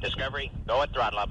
Discovery, go at throttle up.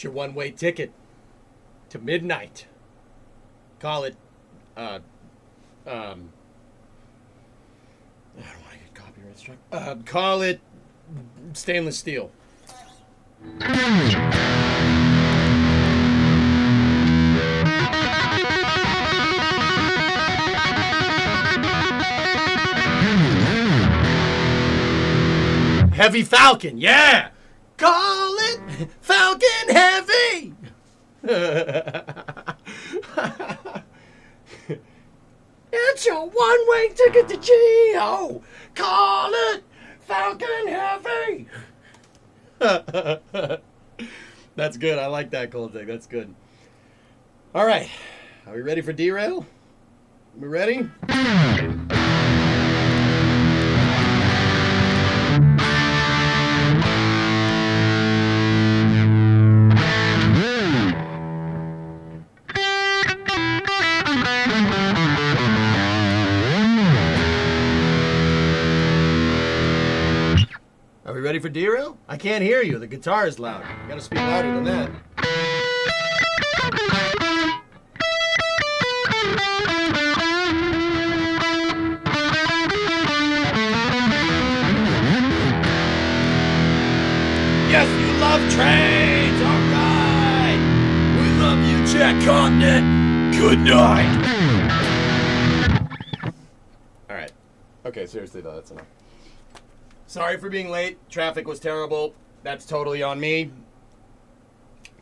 your one-way ticket to midnight. Call it, I don't want to get copyright struck. Call it stainless steel. Heavy Falcon, yeah! Call it Falcon Heavy! It's your one-way ticket to Geo! Call it Falcon Heavy! That's good. I like that, Coltic. That's good. All right. Are we ready for Derail? We ready? Are we ready for Derail? I can't hear you. The guitar is loud. You gotta speak louder than that. Yes, you love trains! Alright! We love you, Jack Continent! Good night! Alright. Okay, seriously though, that's enough. Sorry for being late. Traffic was terrible. That's totally on me.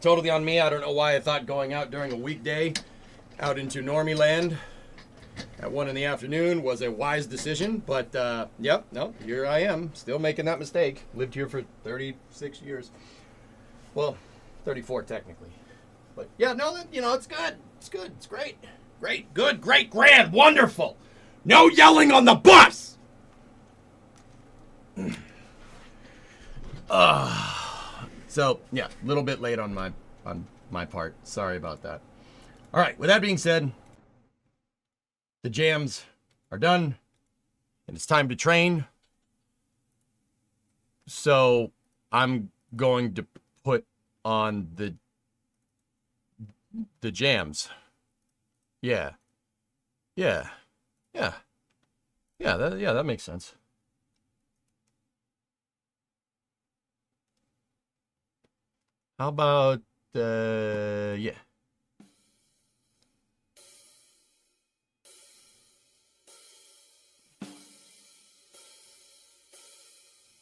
Totally on me. I don't know why I thought going out during a weekday out into Normie Land at 1 in the afternoon was a wise decision. But, yep, no, here I am. Still making that mistake. Lived here for 36 years. Well, 34 technically. But, yeah, no, you know, it's good. It's good. It's great. Great. Good. Great. Grand. Wonderful. No yelling on the bus! So yeah, a little bit late on my part. Sorry about that. All right, with that being said, the jams are done and it's time to train. So I'm going to put on the jams. Yeah. That makes sense. How about, yeah.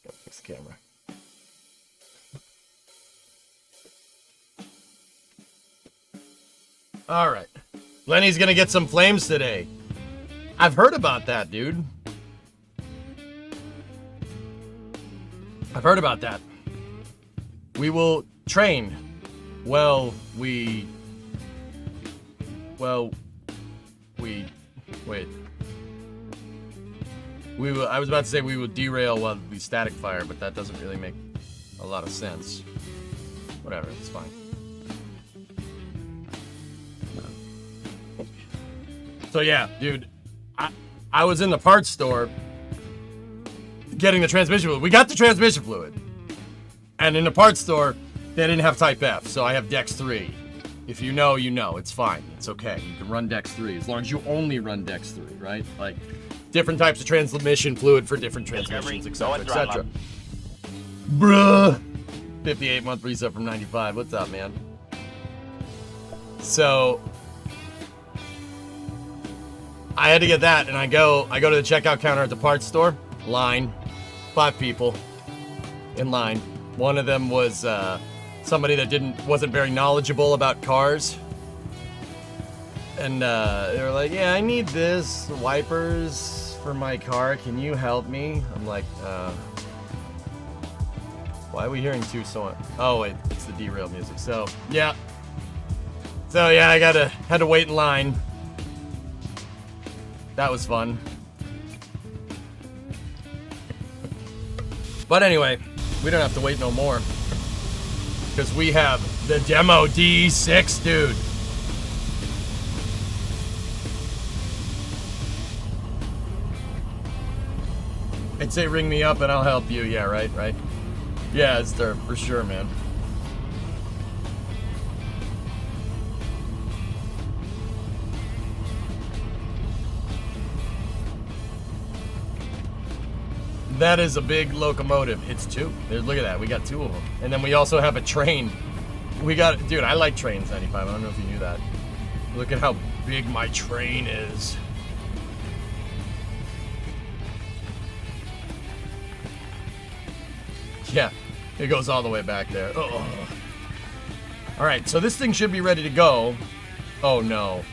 Gotta fix the camera. All right. Lenny's gonna get some flames today. I've heard about that, dude. I've heard about that. We will train. Wait. I was about to say we will derail while we static fire, but that doesn't really make a lot of sense. Whatever, it's fine. So yeah, dude, I was in the parts store getting the transmission fluid. We got the transmission fluid. And in the parts store, they didn't have Type F, so I have Dex 3. If you know, you know. It's fine. It's okay. You can run Dex 3 as long as you only run Dex 3, right? Like, different types of transmission fluid for different transmissions, etc., etc. Bruh! 58-month reset from 95. What's up, man? So, I had to get that, and I go to the checkout counter at the parts store. Line. 5 people in line. One of them was somebody that wasn't very knowledgeable about cars. And they were like, yeah, I need this, wipers for my car. Can you help me? I'm like, why are we hearing two songs? Oh, wait, it's the Derail music. So, yeah. I had to wait in line. That was fun. But anyway, we don't have to wait no more. Because we have the demo D6, dude. I'd say ring me up and I'll help you. Yeah, right? Yeah, it's there for sure, man. That is a big locomotive. It's 2. Look at that. We got 2 of them. And then we also have a train. We got... Dude, I like trains, 95. I don't know if you knew that. Look at how big my train is. Yeah. It goes all the way back there. Oh. Alright, so this thing should be ready to go. Oh, no.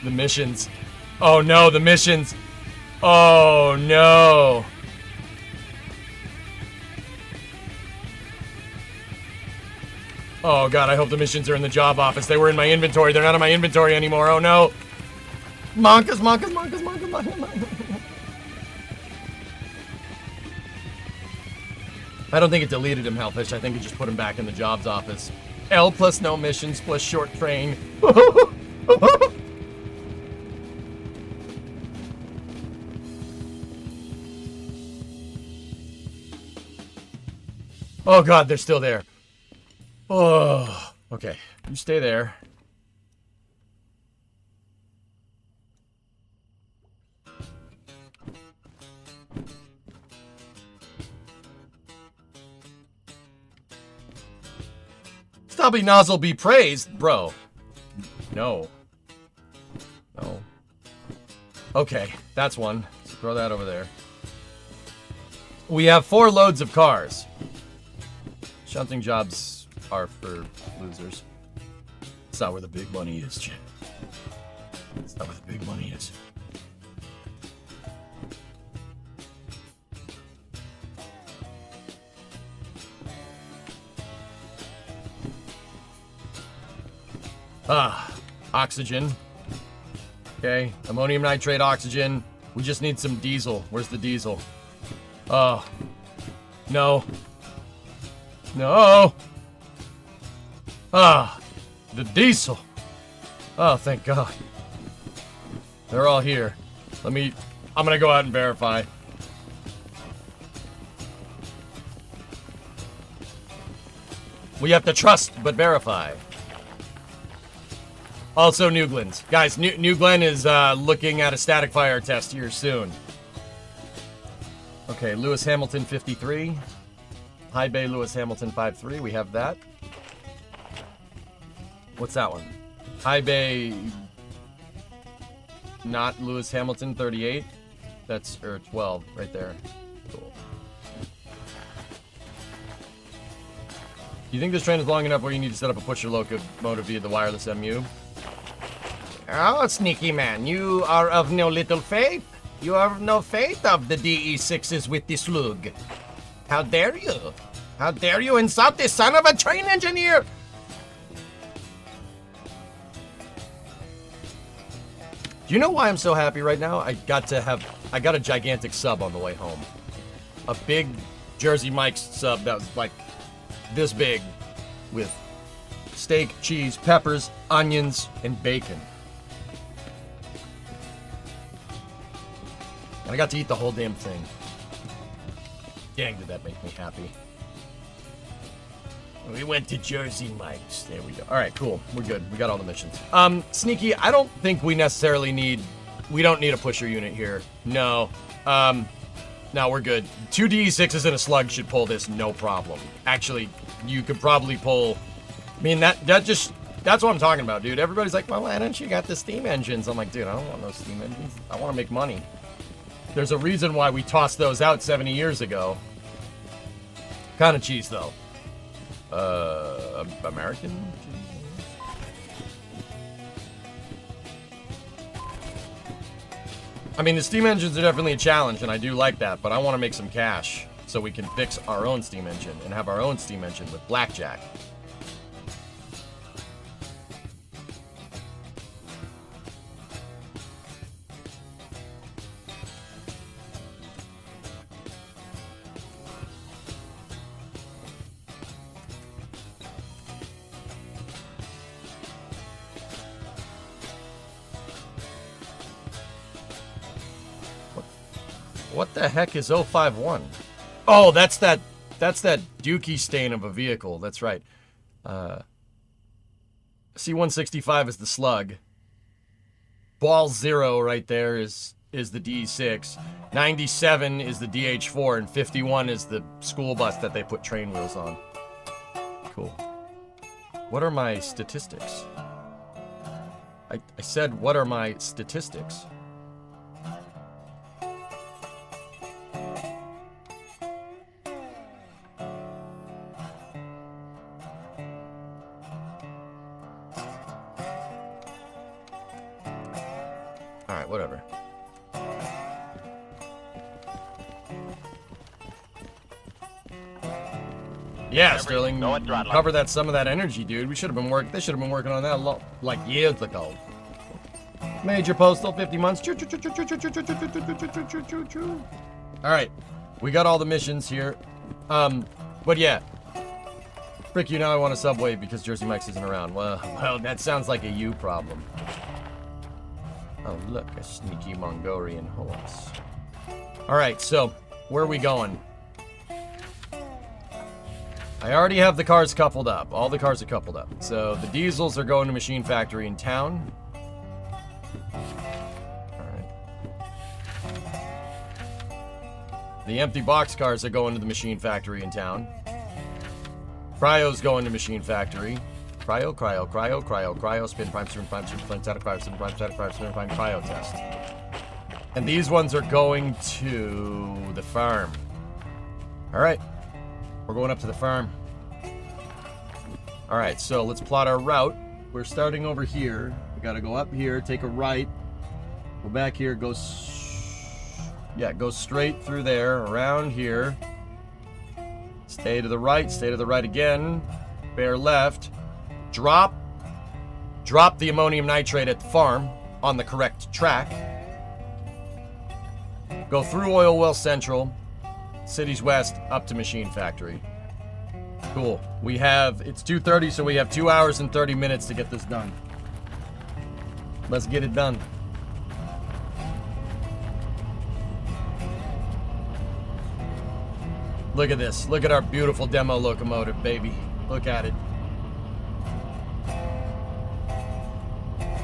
The missions. Oh no, the missions. Oh no. Oh god, I hope the missions are in the job office. They were in my inventory. They're not in my inventory anymore. Oh no. Monkas, monkas, monkas, monkas, monkas, monkas. I don't think it deleted him, Hellfish. I think it just put him back in the jobs office. L plus no missions plus short train. Oh god, they're still there. Oh, okay. You stay there. Stubby nozzle be praised, bro. No. No. Okay, that's one. So throw that over there. We have 4 loads of cars. Shunting jobs are for losers. It's not where the big money is, Jim. It's not where the big money is. Oxygen. Okay, ammonium nitrate, oxygen. We just need some diesel. Where's the diesel? Oh. No. No! The diesel! Oh, thank God. They're all here. I'm gonna go out and verify. We have to trust, but verify. Also, New Glen's. Guys, New Glen is looking at a static fire test here soon. Okay, Lewis Hamilton 53. High Bay Lewis Hamilton 53. We have that. What's that one? High Bay... Not Lewis Hamilton 38. That's, 12, right there. Cool. Do you think this train is long enough where you need to set up a pusher locomotive via the wireless MU? Oh, sneaky man, you are of no little faith. You have no faith of the DE6s with the slug. How dare you? How dare you insult the son of a train engineer? Do you know why I'm so happy right now? I got a gigantic sub on the way home. A big Jersey Mike's sub that was like this big with steak, cheese, peppers, onions, and bacon. And I got to eat the whole damn thing. Dang, did that make me happy. We went to Jersey Mike's. There we go. All right, cool. We're good. We got all the missions. Sneaky, I don't think we necessarily need... We don't need a pusher unit here. No. No, we're good. 2 DE6s and a slug should pull this no problem. Actually, you could probably pull... I mean, that's what I'm talking about, dude. Everybody's like, well, why don't you got the steam engines? I'm like, dude, I don't want no steam engines. I want to make money. There's a reason why we tossed those out 70 years ago. Kind of cheese, though. American? I mean, the steam engines are definitely a challenge, and I do like that, but I want to make some cash so we can fix our own steam engine and have our own steam engine with blackjack. What the heck is 051? Oh, that's that dookie stain of a vehicle. That's right. C-165 is the slug. ball 0 right there is the D6. 97 is the DH4, and 51 is the school bus that they put train wheels on. Cool. What are my statistics? I said, what are my statistics? Alright, whatever. Yeah, Sterling, cover that some of that energy, dude. They should have been working on that like years ago. Major postal, 50 months. All right, we got all the missions here. But yeah, frick you, now I want a subway because Jersey Mike's isn't around. Well, that sounds like a you problem. Oh, look, a sneaky Mongolian horse. All right, so where are we going? I already have the cars coupled up. All the cars are coupled up. So the diesels are going to Machine Factory in town. Alright. The empty box cars are going to the Machine Factory in town. Cryo's going to Machine Factory. Cryo, spin, prime, static, prime, spin, prime, cryo test. And these ones are going to the farm. Alright. We're going up to the farm. Alright, so let's plot our route. We're starting over here. We gotta go up here, take a right. Go back here, go straight through there, around here. Stay to the right again. Bear left. Drop the ammonium nitrate at the farm on the correct track. Go through Oil Well Central. Cities West up to Machine Factory. Cool. It's 2:30, so we have 2 hours and 30 minutes to get this done. Let's get it done. Look at this. Look at our beautiful demo locomotive, baby. Look at it.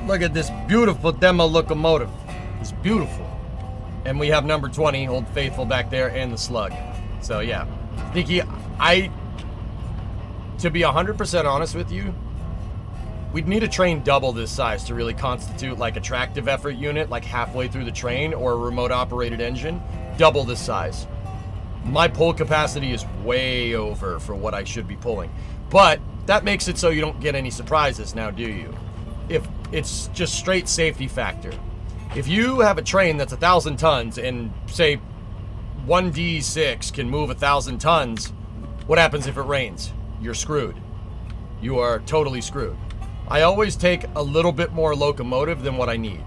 Look at this beautiful demo locomotive. It's beautiful. And we have number 20, Old Faithful, back there, and the Slug. So, yeah. Sneaky, to be 100% honest with you, we'd need a train double this size to really constitute, like, a tractive effort unit, like, halfway through the train, or a remote-operated engine. Double this size. My pull capacity is way over for what I should be pulling. But that makes it so you don't get any surprises now, do you? If it's just straight safety factor. If you have a train that's 1,000 tons and, say, 1D6 can move 1,000 tons, what happens if it rains? You're screwed. You are totally screwed. I always take a little bit more locomotive than what I need.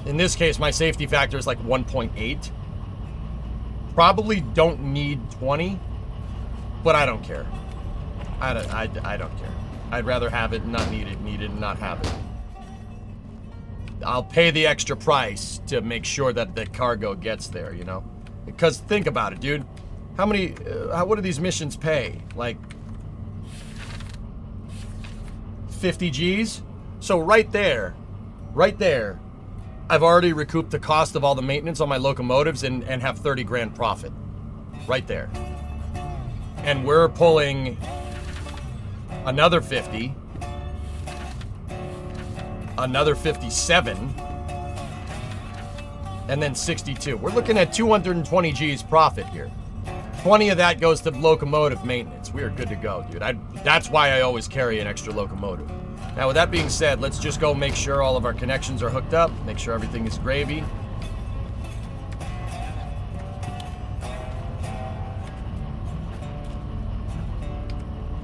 In this case, my safety factor is like 1.8. Probably don't need 20, but I don't care. I don't care. I'd rather have it and not need it and not have it. I'll pay the extra price to make sure that the cargo gets there, you know? Because think about it, dude. What do these missions pay? Like 50 G's? So right there, I've already recouped the cost of all the maintenance on my locomotives and have 30 grand profit. Right there. And we're pulling another 50. Another 57, and then 62. We're looking at 220 G's profit here. 20 of that goes to locomotive maintenance. We are good to go, dude. That's why I always carry an extra locomotive. Now, with that being said, let's just go make sure all of our connections are hooked up, make sure everything is gravy.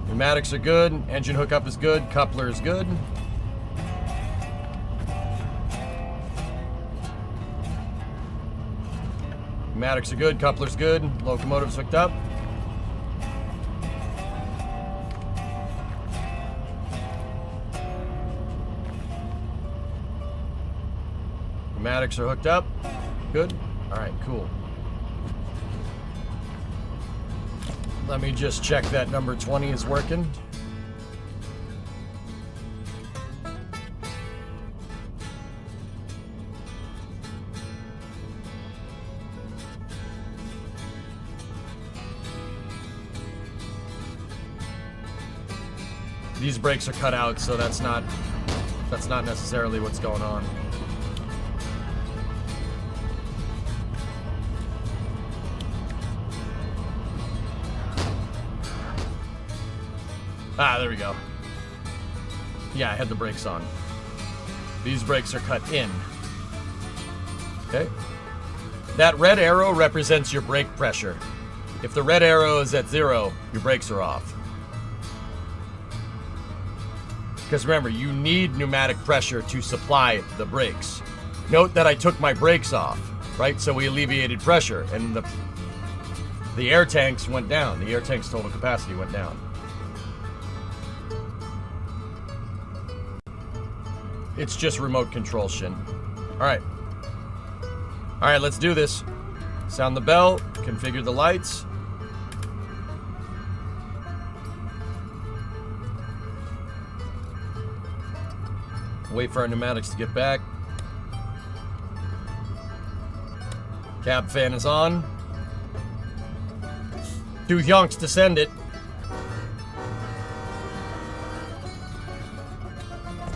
Pneumatics are good, engine hookup is good, coupler is good. Pneumatics are good, coupler's good, locomotive's hooked up. Pneumatics are hooked up. Good. Alright, cool. Let me just check that number 20 is working. These brakes are cut out, so that's not necessarily what's going on. Ah, there we go. Yeah, I had the brakes on. These brakes are cut in. Okay. That red arrow represents your brake pressure. If the red arrow is at 0, your brakes are off. Because remember, you need pneumatic pressure to supply the brakes. Note that I took my brakes off, right? So we alleviated pressure, and the air tanks went down. The air tank's total capacity went down. It's just remote control, Shin. Alright. Alright, let's do this. Sound the bell, configure the lights. Wait for our pneumatics to get back. Cab fan is on. 2 yonks to send it.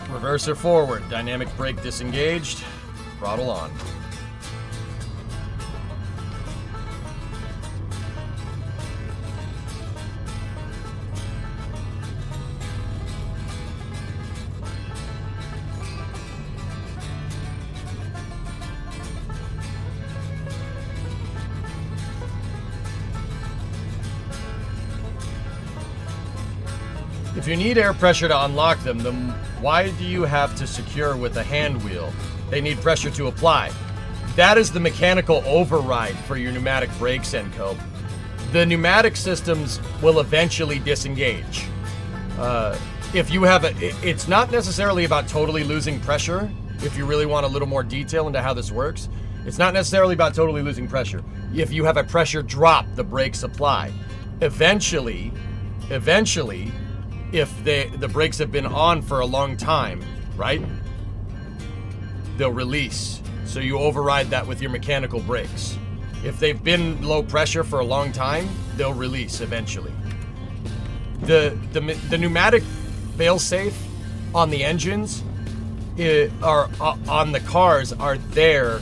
Reverser forward. Dynamic brake disengaged. Throttle on. If you need air pressure to unlock them, then why do you have to secure with a hand wheel? They need pressure to apply. That is the mechanical override for your pneumatic brakes, Enco. The pneumatic systems will eventually disengage. If you have it's not necessarily about totally losing pressure. If you really want a little more detail into how this works, it's not necessarily about totally losing pressure. If you have a pressure drop, the brakes apply. Eventually, if the brakes have been on for a long time, right? They'll release. So you override that with your mechanical brakes. If they've been low pressure for a long time, they'll release eventually. The pneumatic failsafe on the engines are on the cars are there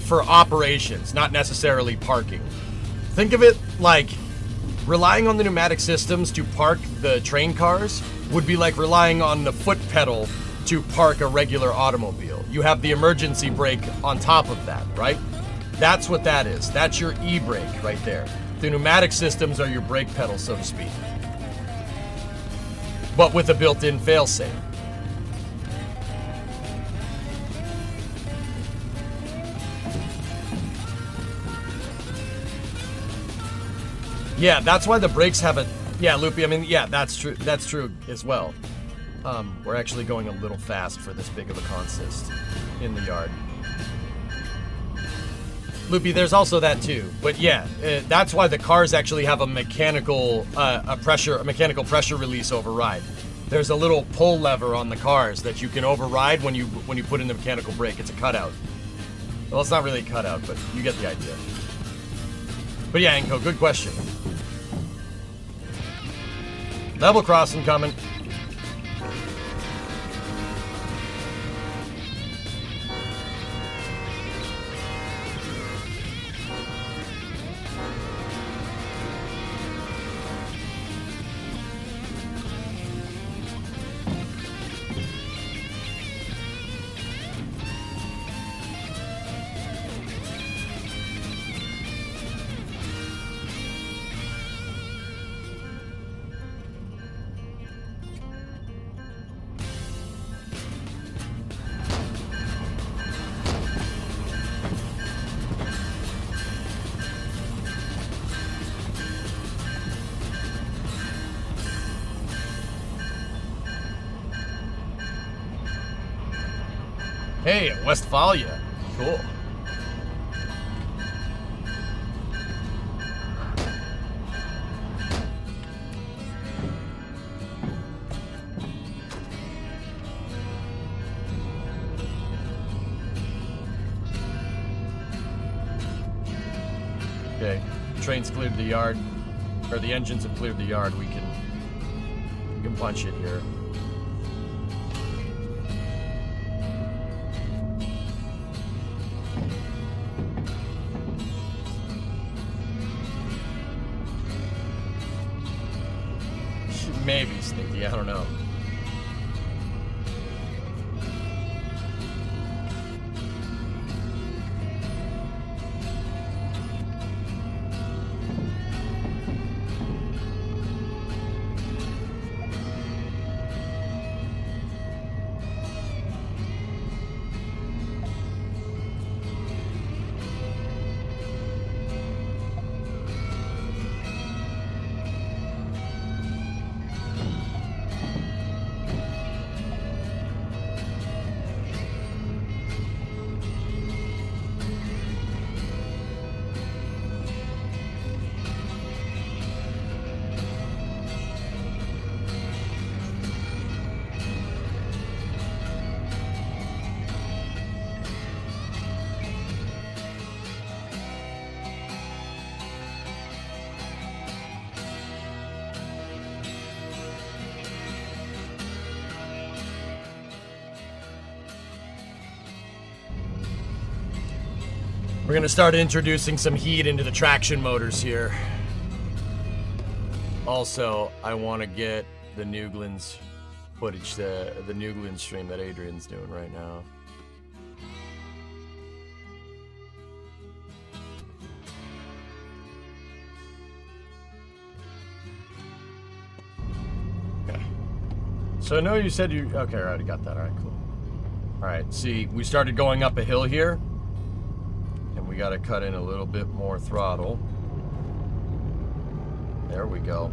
for operations, not necessarily parking. Think of it like relying on the pneumatic systems to park the train cars would be like relying on the foot pedal to park a regular automobile. You have the emergency brake on top of that, right? That's what that is. That's your e-brake right there. The pneumatic systems are your brake pedal, so to speak. But with a built-in failsafe. Yeah, that's why the brakes have a... Yeah, Loopy, I mean, yeah, that's true. That's true as well. We're actually going a little fast for this big of a consist in the yard. Loopy, there's also that too. But yeah, that's why the cars actually have a mechanical mechanical pressure release override. There's a little pull lever on the cars that you can override when you put in the mechanical brake. It's a cutout. Well, it's not really a cutout, but you get the idea. But yeah, Enko, good question. Level crossing coming. Hey, Westphalia. Cool. Okay, train's cleared the yard, or the engines have cleared the yard. We can punch it here. Maybe sneaky, I don't know. We're gonna start introducing some heat into the traction motors here. Also, I want to get the Newglands footage, the Newglands stream that Adrian's doing right now. Okay. So I know you said you... Okay, I already got that. All right, cool. All right, see, we started going up a hill here. We got to cut in a little bit more throttle. There we go.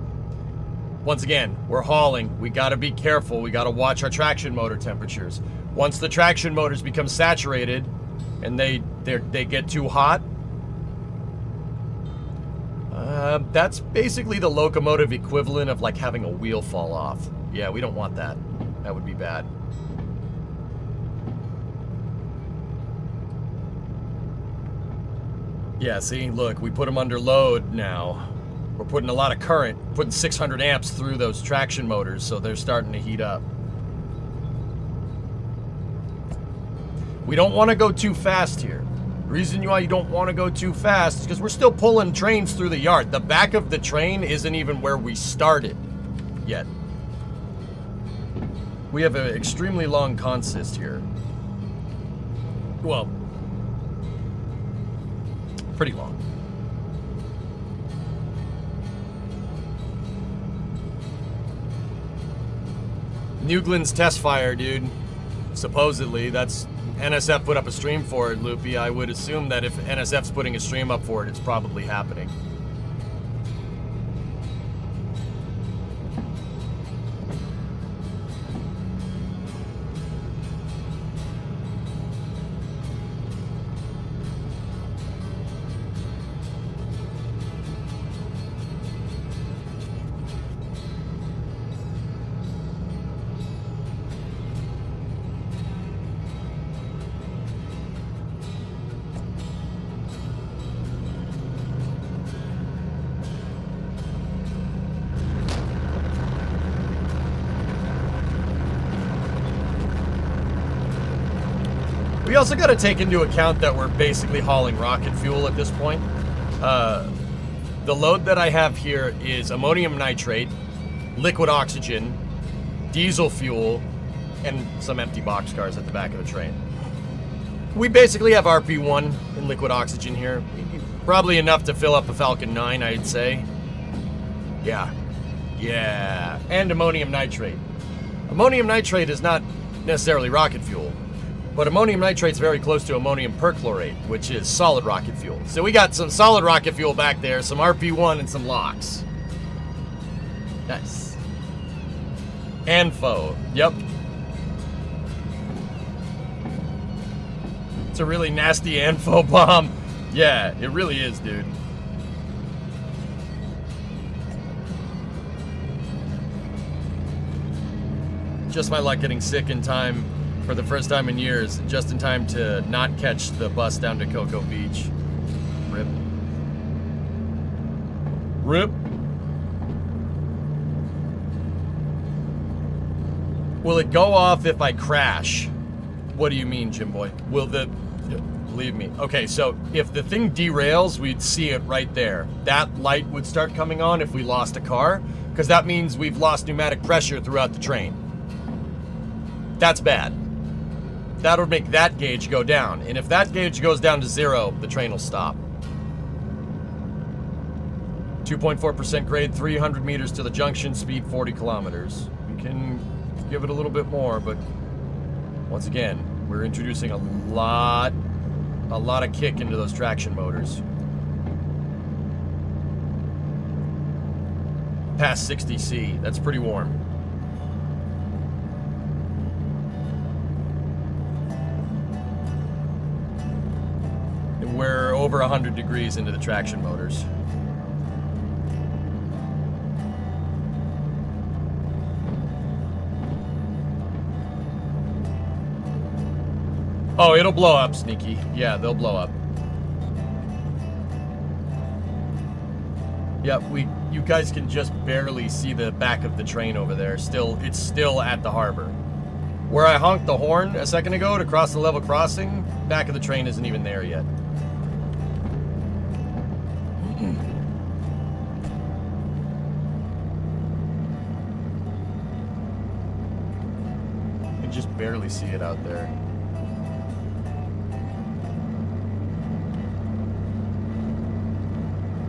Once again, we're hauling. We got to be careful. We got to watch our traction motor temperatures. Once the traction motors become saturated and they get too hot, that's basically the locomotive equivalent of like having a wheel fall off. Yeah, we don't want that. That would be bad. Yeah, see, look, we put them under load now. We're putting a lot of current, putting 600 amps through those traction motors, so they're starting to heat up. We don't want to go too fast here. The reason why you don't want to go too fast is because we're still pulling trains through the yard. The back of the train isn't even where we started yet. We have an extremely long consist here. Well, pretty long. Newglands test fire, dude. Supposedly, that's... NSF put up a stream for it, Loopy. I would assume that if NSF's putting a stream up for it, it's probably happening. We also got to take into account that we're basically hauling rocket fuel at this point. The load that I have here is ammonium nitrate, liquid oxygen, diesel fuel, and some empty boxcars at the back of the train. We basically have RP1 and liquid oxygen here. Probably enough to fill up a Falcon 9, I'd say. Yeah. Yeah. And ammonium nitrate. Ammonium nitrate is not necessarily rocket fuel. But ammonium nitrate's very close to ammonium perchlorate, which is solid rocket fuel. So we got some solid rocket fuel back there, some RP1 and some LOX. Nice. ANFO. Yep. It's a really nasty ANFO bomb. Yeah, it really is, dude. Just my luck getting sick in time. For the first time in years, just in time to not catch the bus down to Cocoa Beach. Rip. Rip. Will it go off if I crash? What do you mean, Jim Boy? Will the... Believe me. Okay, so if the thing derails, we'd see it right there. That light would start coming on if we lost a car, because that means we've lost pneumatic pressure throughout the train. That's bad. That would make that gauge go down. And if that gauge goes down to 0, the train will stop. 2.4% grade, 300 meters to the junction, speed 40 kilometers. We can give it a little bit more, but once again, we're introducing a lot of kick into those traction motors. Past 60 C, that's pretty warm. We're over 100 degrees into the traction motors. Oh, it'll blow up, Sneaky. Yeah, they'll blow up. Yep, you guys can just barely see the back of the train over there. It's still at the harbor. Where I honked the horn a second ago to cross the level crossing, back of the train isn't even there yet. You can just barely see it out there.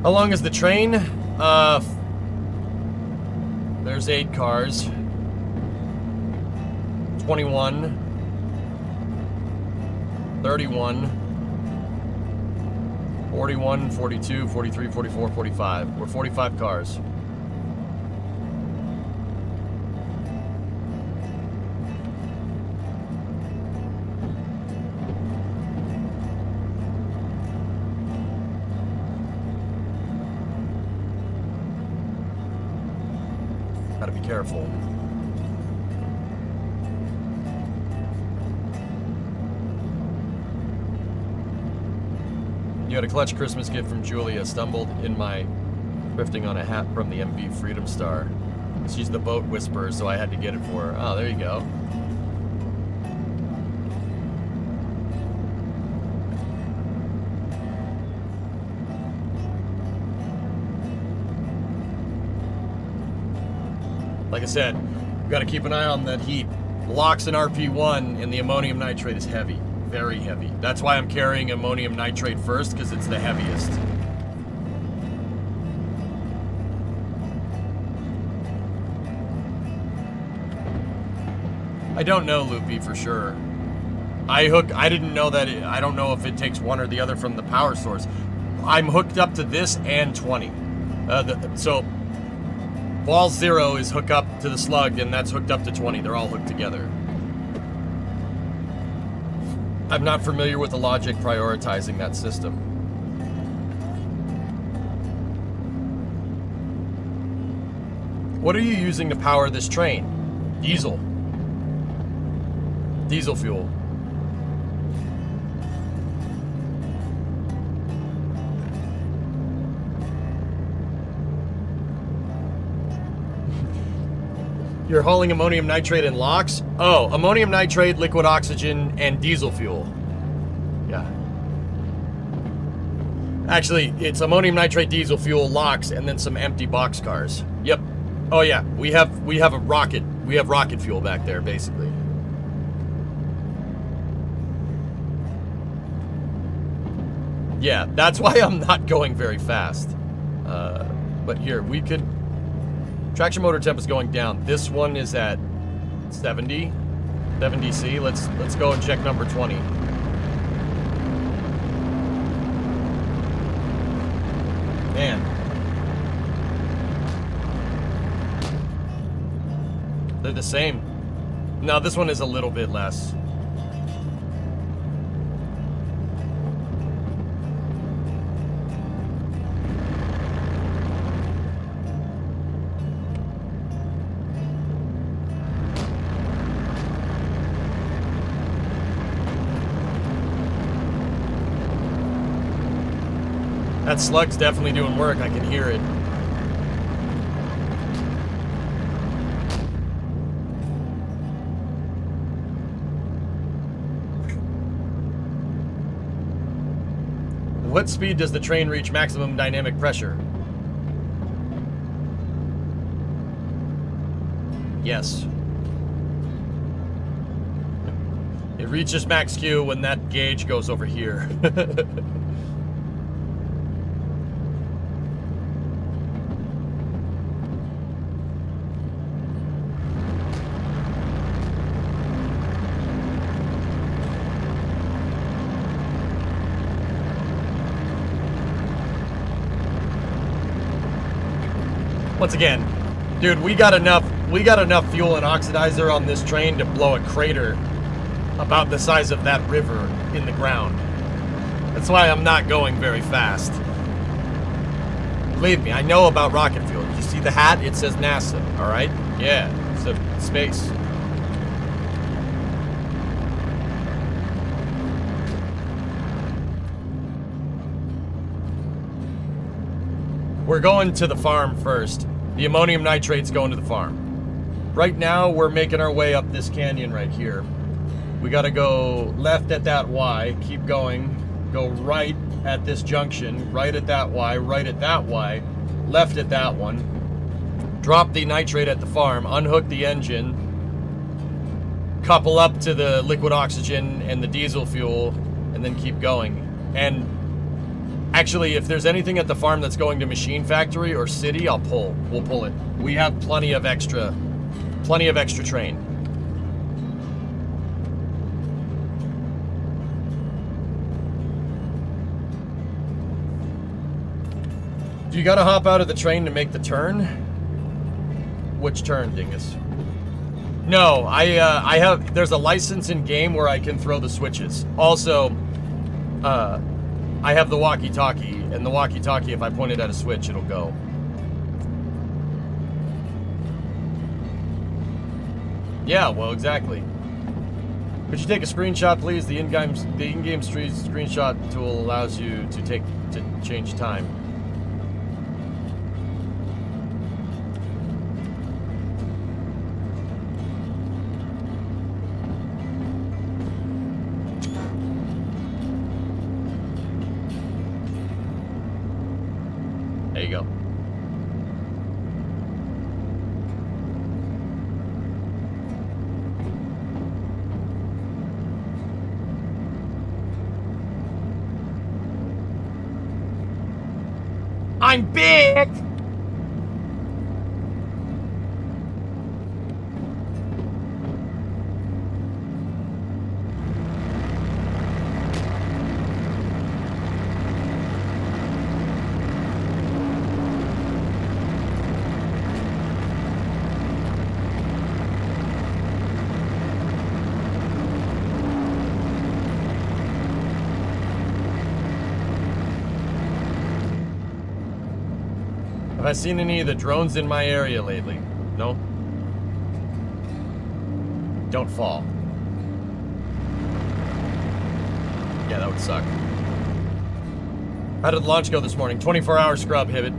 How long is the train? There's 8 cars. 21. 31. 41, 42, 43, 44, 45. We're 45 cars. Gotta be careful. You had a clutch Christmas gift from Julia. Stumbled in my thrifting on a hat from the MV Freedom Star. She's the boat whisperer, so I had to get it for her. Oh, there you go. Like I said, we've got to keep an eye on that heat. LOX in RP1 and the ammonium nitrate is heavy. Very heavy. That's why I'm carrying ammonium nitrate first, because it's the heaviest. I don't know, Loopy, for sure. I didn't know that. I don't know if it takes one or the other from the power source. I'm hooked up to this and 20. So Ball 0 is hooked up to the slug, and that's hooked up to 20. They're all hooked together. I'm not familiar with the logic prioritizing that system. What are you using to power this train? Diesel. Diesel fuel. You're hauling ammonium nitrate and LOX? Oh, ammonium nitrate, liquid oxygen, and diesel fuel. Yeah. Actually, it's ammonium nitrate, diesel fuel, LOX, and then some empty boxcars. Yep. Oh yeah, we have a rocket. We have rocket fuel back there, basically. Yeah, that's why I'm not going very fast. But here, we could... Traction motor temp is going down. This one is at 70 C. Let's go and check number 20. Man. They're the same. No, this one is a little bit less. That slug's definitely doing work. I can hear it. what speed does the train reach maximum dynamic pressure? Yes. It reaches max Q when that gauge goes over here. Once again, dude, we got enough fuel and oxidizer on this train to blow a crater about the size of that river in the ground. That's why I'm not going very fast. Believe me, I know about rocket fuel. You see the hat? It says NASA, all right? Yeah, it's a space. We're going to the farm first. The ammonium nitrate's going to the farm. Right now, we're making our way up this canyon right here. We gotta go left at that Y, keep going, go right at this junction, right at that Y, right at that Y, left at that one, drop the nitrate at the farm, unhook the engine, couple up to the liquid oxygen and the diesel fuel, and then keep going. And actually, if there's anything at the farm that's going to machine factory or city, I'll pull. We'll pull it. We have plenty of extra train. Do you gotta hop out of the train to make the turn? Which turn, dingus? No, I have. There's a license in game where I can throw the switches. Also, I have the walkie-talkie, and the walkie-talkie, if I point it at a switch, it'll go. Yeah, well, exactly. Could you take a screenshot, please? The in-game screenshot tool allows you to change time. There you go. I'm big! Have I seen any of the drones in my area lately? No? Don't fall. Yeah, that would suck. How did the launch go this morning? 24-hour scrub, Hibbit.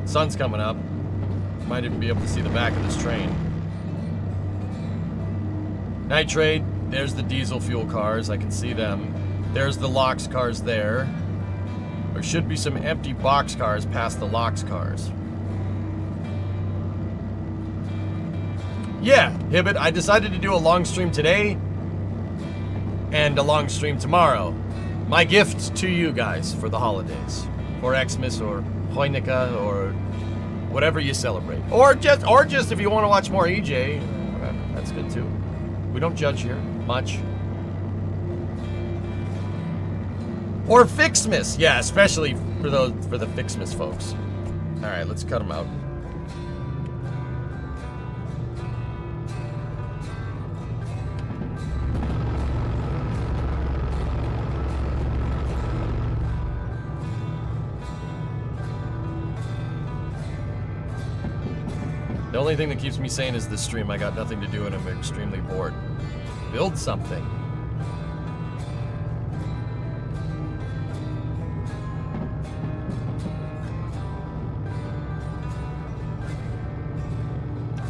Sun's coming up. Might even be able to see the back of this train. Nitrate. There's the diesel fuel cars. I can see them. There's the LOX cars there. There should be some empty box cars past the LOX cars. Yeah, Hibbit, I decided to do a long stream today and a long stream tomorrow. My gift to you guys for the holidays. For Xmas or Hanukkah or whatever you celebrate. Or just if you want to watch more EJ, that's good too. We don't judge here much. Or Fixmas, yeah, especially for the Fixmas folks. All right, let's cut them out. The only thing that keeps me sane is this stream. I got nothing to do and I'm extremely bored. Build something.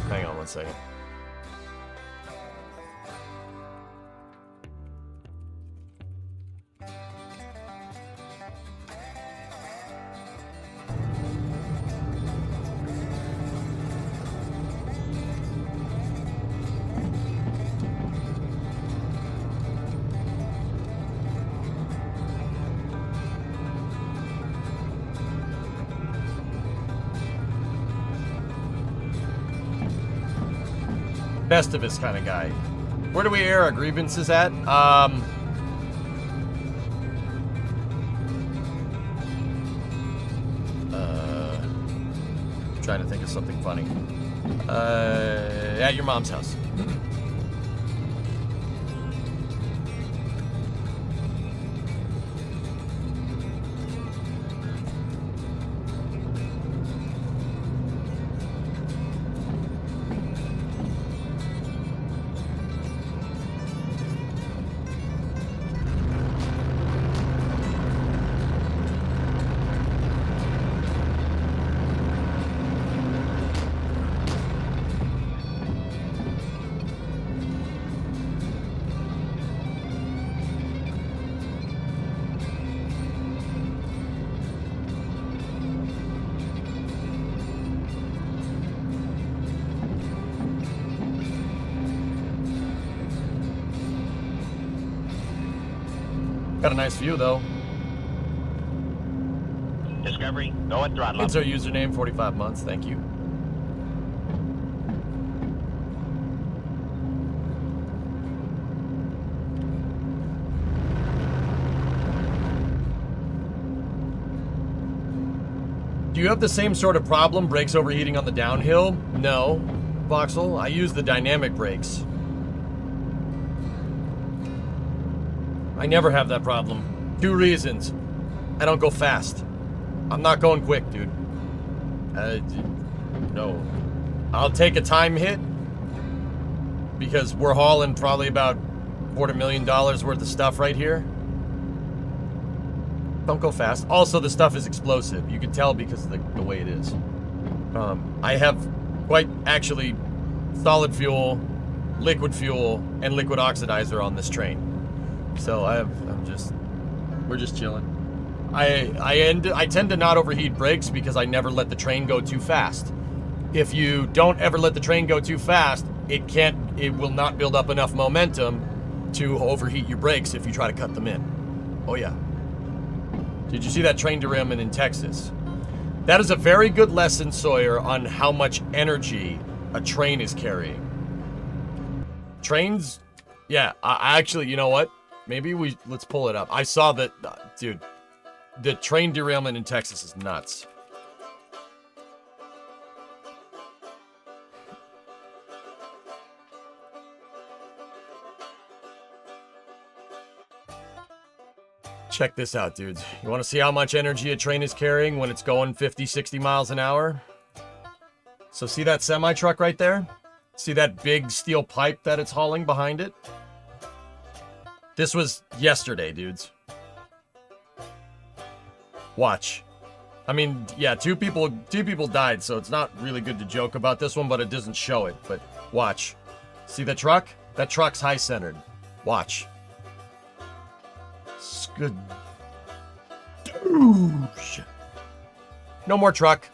Hang on one second. Festivus kind of guy. Where do we air our grievances at? Trying to think of something funny. At your mom's house. Got a nice view, though. Discovery, go and throttle up. Insert username, 45 months, thank you. Do you have the same sort of problem, brakes overheating on the downhill? No, Voxel, I use the dynamic brakes. I never have that problem. 2 reasons. I don't go fast. I'm not going quick, dude. No. I'll take a time hit because we're hauling probably about $250,000 worth of stuff right here. Don't go fast. Also, the stuff is explosive. You can tell because of the way it is. I have quite actually solid fuel, liquid fuel, and liquid oxidizer on this train. So we're just chilling. I tend to not overheat brakes because I never let the train go too fast. If you don't ever let the train go too fast, it will not build up enough momentum to overheat your brakes if you try to cut them in. Oh yeah. Did you see that train derailment in Texas? That is a very good lesson, Sawyer, on how much energy a train is carrying. Trains, yeah, I actually, you know what? Maybe let's pull it up. I saw that, dude, the train derailment in Texas is nuts. Check this out, dudes. You want to see how much energy a train is carrying when it's going 50, 60 miles an hour? So see that semi-truck right there? See that big steel pipe that it's hauling behind it? This was yesterday, dudes. Watch. I mean, yeah, two people died, so it's not really good to joke about this one, but it doesn't show it. But watch. See the truck? That truck's high-centered. Watch. Skadoosh. No more truck.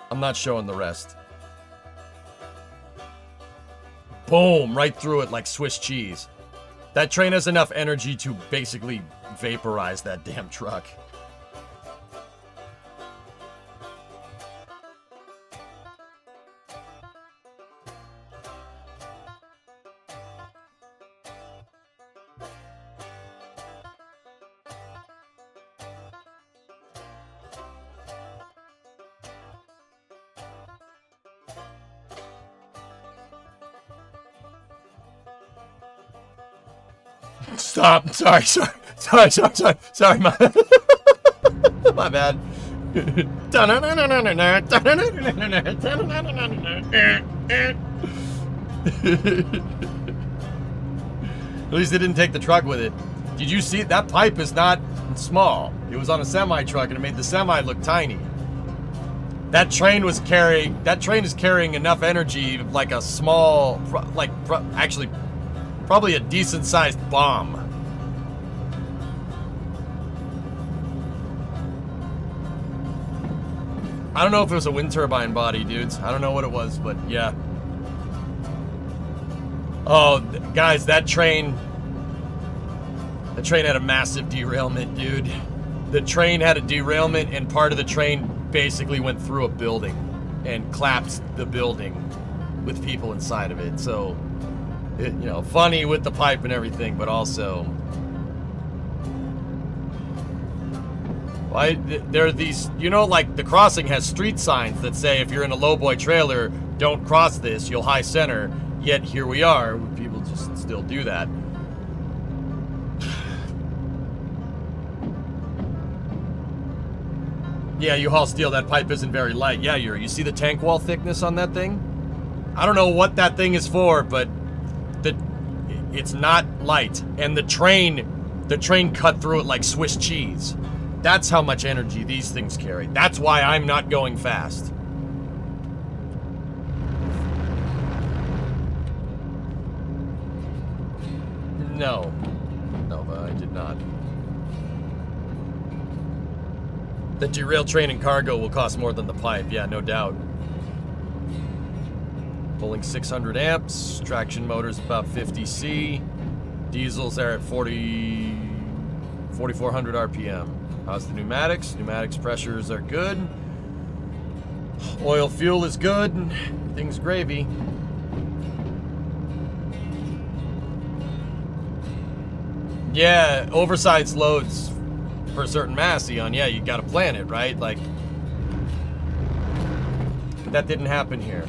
I'm not showing the rest. Boom, right through it like Swiss cheese. That train has enough energy to basically vaporize that damn truck. Stop. Sorry, my, my bad. At least it didn't take the truck with it. Did you see it? That pipe is not small. It was on a semi-truck and it made the semi look tiny. That train is carrying enough energy like a small, actually, probably a decent-sized bomb. I don't know if it was a wind turbine body, dudes. I don't know what it was, but yeah. Oh, guys, that train had a massive derailment, dude. The train had a derailment, and part of the train basically went through a building. and collapsed the building with people inside of it. So, you know, funny with the pipe and everything, but also, there are these, you know, like the crossing has street signs that say if you're in a lowboy trailer, don't cross this, you'll high center. Yet here we are, people just still do that. Yeah, you haul steel, that pipe isn't very light. Yeah, you see the tank wall thickness on that thing? I don't know what that thing is for, but it's not light. And the train cut through it like Swiss cheese. That's how much energy these things carry. That's why I'm not going fast. No, Nova, I did not. The derailed train and cargo will cost more than the pipe, yeah, no doubt. Pulling 600 amps, traction motors about 50C, diesels are at 4,400 RPM. How's the pneumatics? Pneumatics pressures are good. Oil fuel is good. Everything's gravy. Yeah, oversized loads for a certain mass, Eon. Yeah, you gotta plan it, right? Like, that didn't happen here.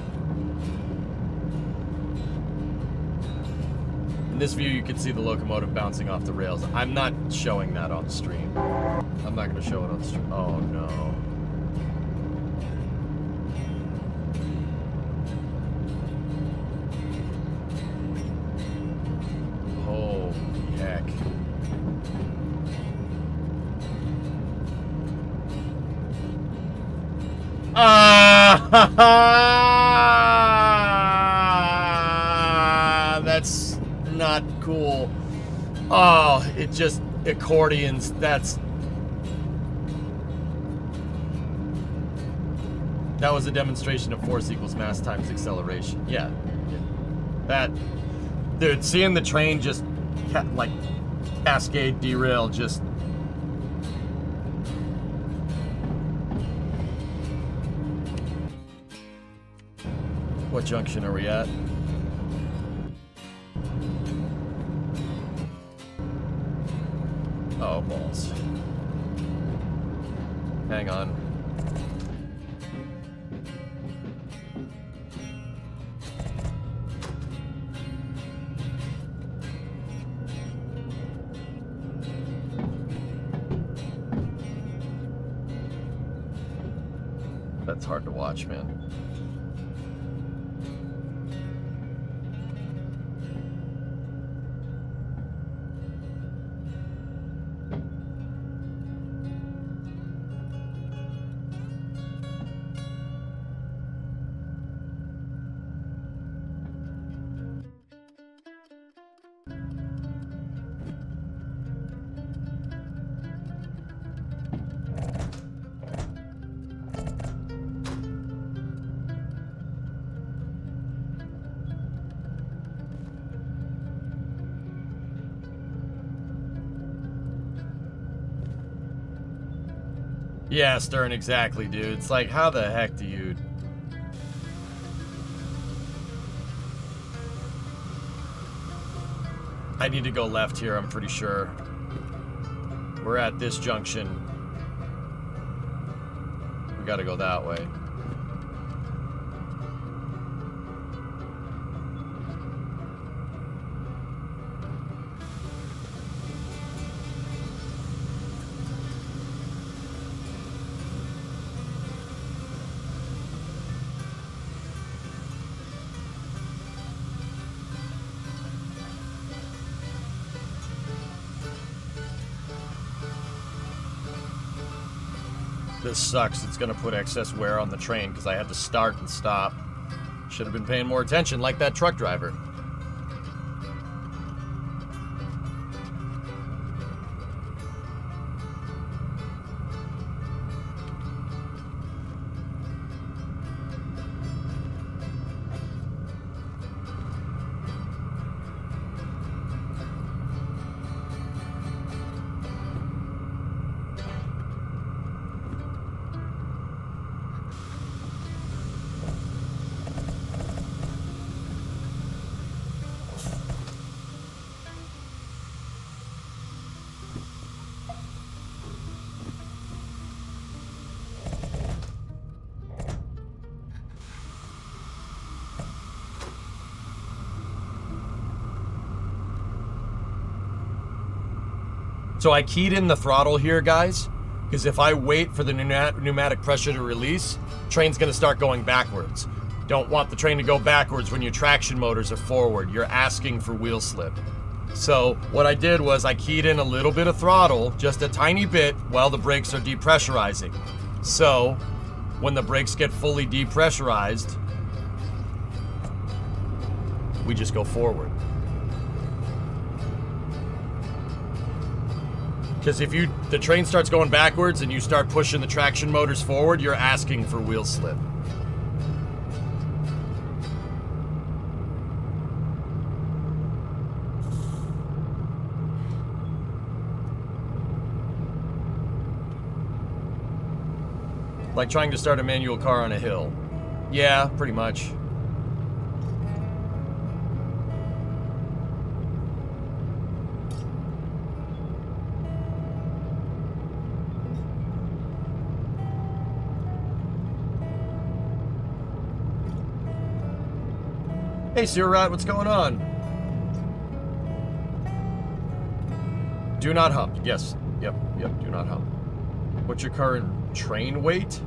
In this view, you can see the locomotive bouncing off the rails. I'm not showing that on stream. I'm not gonna show it on stream. Oh no. Holy heck. That's not cool. Oh, it just accordions. That was a demonstration of force equals mass times acceleration. Yeah. That, dude, seeing the train just like cascade derail just. What junction are we at? Oh, balls. Hang on. That's hard to watch, man. Yeah, Stern, exactly, dude. It's like, how the heck do you... I need to go left here, I'm pretty sure. We're at this junction. We gotta go that way. This sucks. It's gonna put excess wear on the train because I had to start and stop. Should have been paying more attention like that truck driver. So I keyed in the throttle here, guys, because if I wait for the pneumatic pressure to release, train's going to start going backwards. Don't want the train to go backwards when your traction motors are forward. You're asking for wheel slip. So what I did was I keyed in a little bit of throttle, just a tiny bit, while the brakes are depressurizing. So when the brakes get fully depressurized, we just go forward. Because if the train starts going backwards and you start pushing the traction motors forward, you're asking for wheel slip. Like trying to start a manual car on a hill. Yeah, pretty much. Hey, Sewer Rat, what's going on? Do not hump. Yes. Yep, do not hump. What's your current train weight?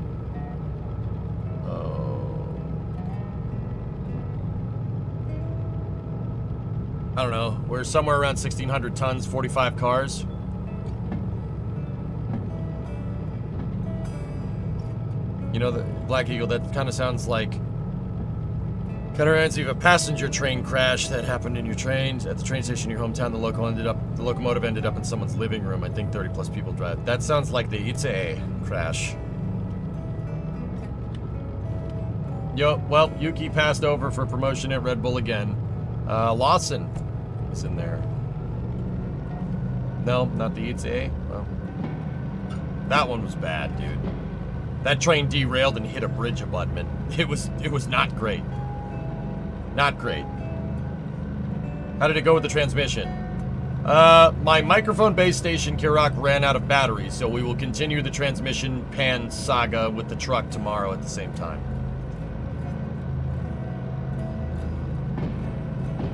I don't know. We're somewhere around 1,600 tons, 45 cars. You know, the Black Eagle, that kind of sounds like... kind of reminds me of a passenger train crash that happened in your train. At the train station in your hometown, the locomotive ended up in someone's living room. I think 30 plus people drive. That sounds like the Ite crash. Yo, well, Yuki passed over for promotion at Red Bull again. Lawson is in there. No, not the Ite. Well, that one was bad, dude. That train derailed and hit a bridge abutment. It was not great. Not great. How did it go with the transmission? My microphone base station, Kirok, ran out of batteries, so we will continue the transmission pan saga with the truck tomorrow at the same time.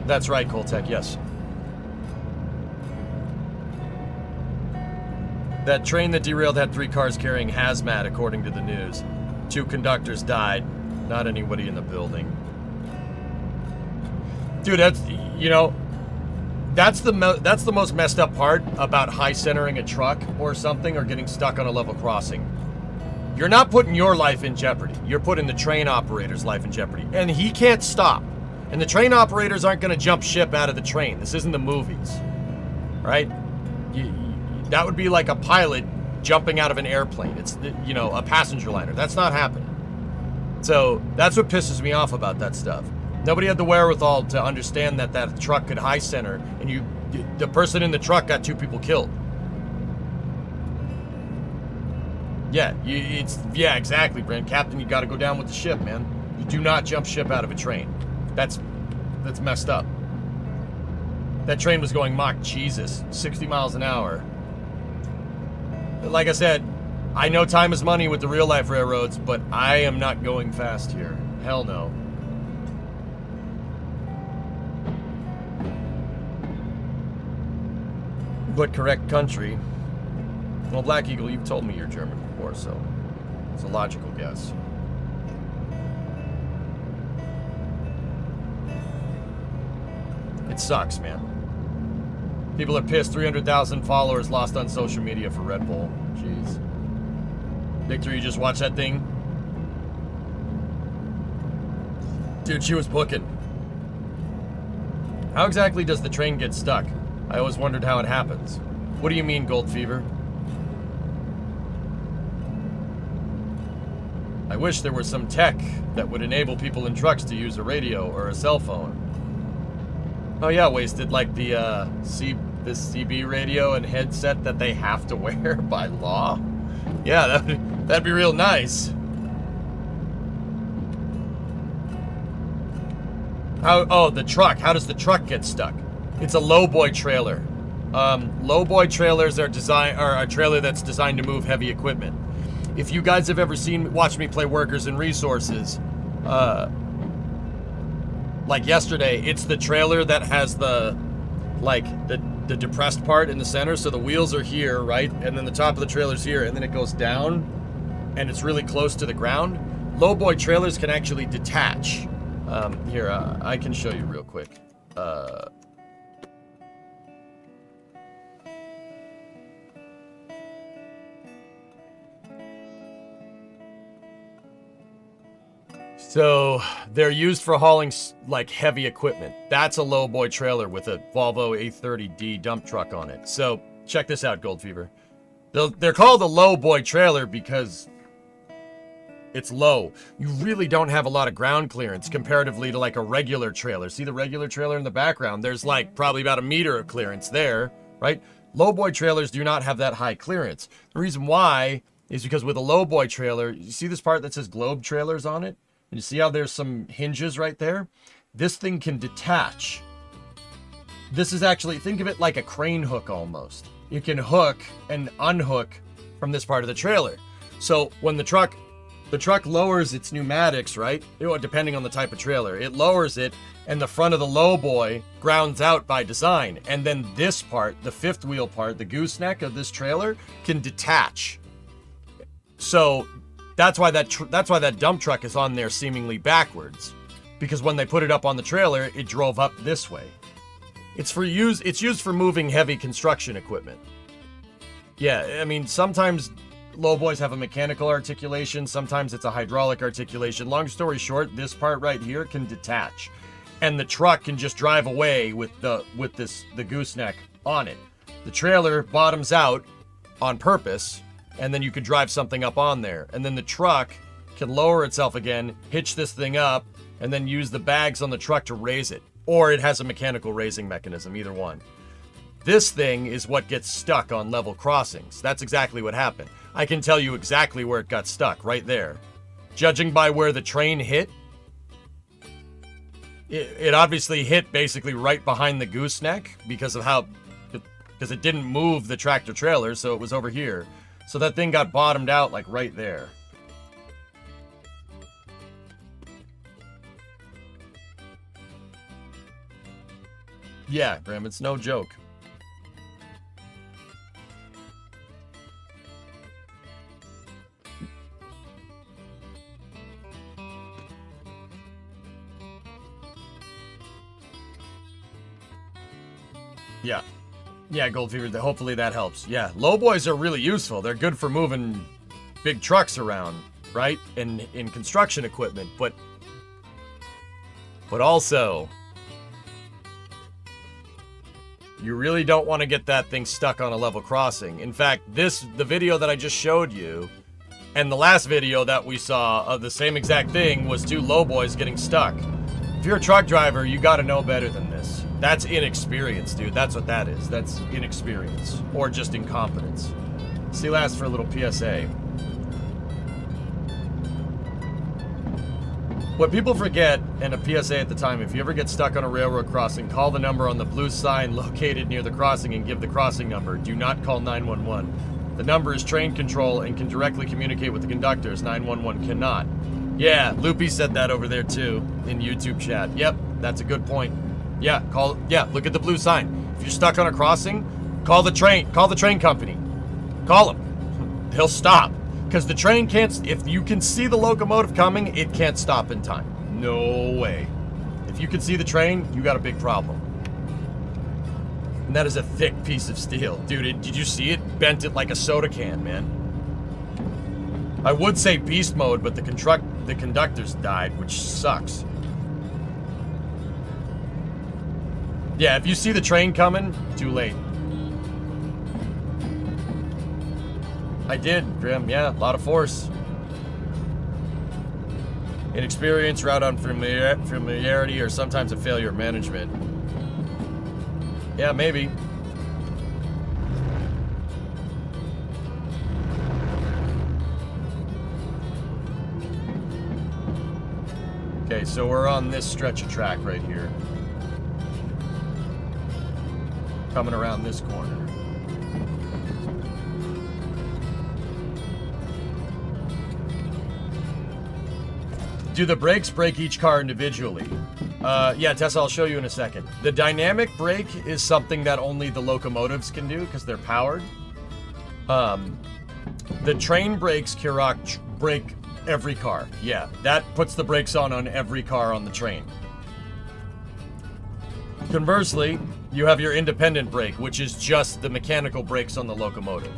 That's right, Coltec, yes. That train that derailed had 3 cars carrying hazmat, according to the news. 2 conductors died, not anybody in the building. Dude, that's, you know, that's the most messed up part about high centering a truck or something, or getting stuck on a level crossing. You're not putting your life in jeopardy. You're putting the train operator's life in jeopardy. And he can't stop. And the train operators aren't going to jump ship out of the train. This isn't the movies. Right? That would be like a pilot jumping out of an airplane. It's, you know, a passenger liner. That's not happening. So that's what pisses me off about that stuff. Nobody had the wherewithal to understand that that truck could high center, and the person in the truck got 2 people killed. Yeah, yeah, exactly, Brent. Captain, you got to go down with the ship, man. You do not jump ship out of a train. That's messed up. That train was going Mach Jesus, 60 miles an hour. Like I said, I know time is money with the real life railroads, but I am not going fast here. Hell no. But correct country. Well, Black Eagle, you've told me you're German before, so it's a logical guess. It sucks, man. People are pissed. 300,000 followers lost on social media for Red Bull. Jeez. Victor, you just watched that thing? Dude, she was booking. How exactly does the train get stuck? I always wondered how it happens. What do you mean, Gold Fever? I wish there was some tech that would enable people in trucks to use a radio or a cell phone. Oh yeah, Wasted, like the this CB radio and headset that they have to wear by law. Yeah, that'd be real nice. Oh, the truck. How does the truck get stuck? It's a lowboy trailer. Lowboy trailers are a trailer that's designed to move heavy equipment. If you guys have ever watched me play Workers and Resources, like yesterday, it's the trailer that has the the depressed part in the center. So the wheels are here, right? And then the top of the trailer's here, and then it goes down, and it's really close to the ground. Lowboy trailers can actually detach. Here, I can show you real quick. So they're used for hauling like heavy equipment. That's a lowboy trailer with a Volvo A30D dump truck on it. So check this out, Gold Fever. They're called a lowboy trailer because it's low. You really don't have a lot of ground clearance comparatively to like a regular trailer. See the regular trailer in the background? There's like probably about a meter of clearance there, right? Lowboy trailers do not have that high clearance. The reason why is because with a lowboy trailer, you see this part that says Globe Trailers on it? And you see how there's some hinges right there? This thing can detach. This is actually, think of it like a crane hook almost. You can hook and unhook from this part of the trailer. So when the truck lowers its pneumatics, right? Depending on the type of trailer, it lowers it, and the front of the lowboy grounds out by design. And then this part, the fifth wheel part, the gooseneck of this trailer, can detach. So that's why that dump truck is on there seemingly backwards, because when they put it up on the trailer, it drove up this way. It's used for moving heavy construction equipment. Yeah, I mean, sometimes lowboys have a mechanical articulation, sometimes it's a hydraulic articulation. Long story short, this part right here can detach, and the truck can just drive away with the gooseneck on it. The trailer bottoms out on purpose, and then you could drive something up on there. And then the truck can lower itself again, hitch this thing up, and then use the bags on the truck to raise it. Or it has a mechanical raising mechanism, either one. This thing is what gets stuck on level crossings. That's exactly what happened. I can tell you exactly where it got stuck, right there. Judging by where the train hit, it obviously hit basically right behind the gooseneck because it didn't move the tractor trailer, so it was over here. So that thing got bottomed out like right there. Yeah, Graham, it's no joke. Yeah. Yeah, Gold Fever, hopefully that helps. Yeah, lowboys are really useful. They're good for moving big trucks around, right? In construction equipment, but also you really don't want to get that thing stuck on a level crossing. In fact, the video that I just showed you and the last video that we saw of the same exact thing was two lowboys getting stuck. If you're a truck driver, you got to know better than this. That's inexperience, dude. That's what that is. That's inexperience. Or just incompetence. See last for a little PSA. What people forget, and a PSA at the time, if you ever get stuck on a railroad crossing, call the number on the blue sign located near the crossing and give the crossing number. Do not call 911. The number is train control and can directly communicate with the conductors. 911 cannot. Yeah, Loopy said that over there too, in YouTube chat. Yep, that's a good point. Yeah, look at the blue sign. If you're stuck on a crossing, call the train company. Call them. He'll stop. Because the train can't, if you can see the locomotive coming, it can't stop in time. No way. If you can see the train, you got a big problem. And that is a thick piece of steel. Dude, did you see it? Bent it like a soda can, man. I would say beast mode, but the conductors died, which sucks. Yeah, if you see the train coming, too late. I did, Grim. Yeah, a lot of force. Inexperience, route unfamiliarity, or sometimes a failure of management. Yeah, maybe. Okay, so we're on this stretch of track right here. Coming around this corner. Do the brakes break each car individually? Yeah, Tessa, I'll show you in a second. The dynamic brake is something that only the locomotives can do because they're powered. The train brakes, Kirok, brake every car. Yeah, that puts the brakes on every car on the train. Conversely, you have your independent brake, which is just the mechanical brakes on the locomotive.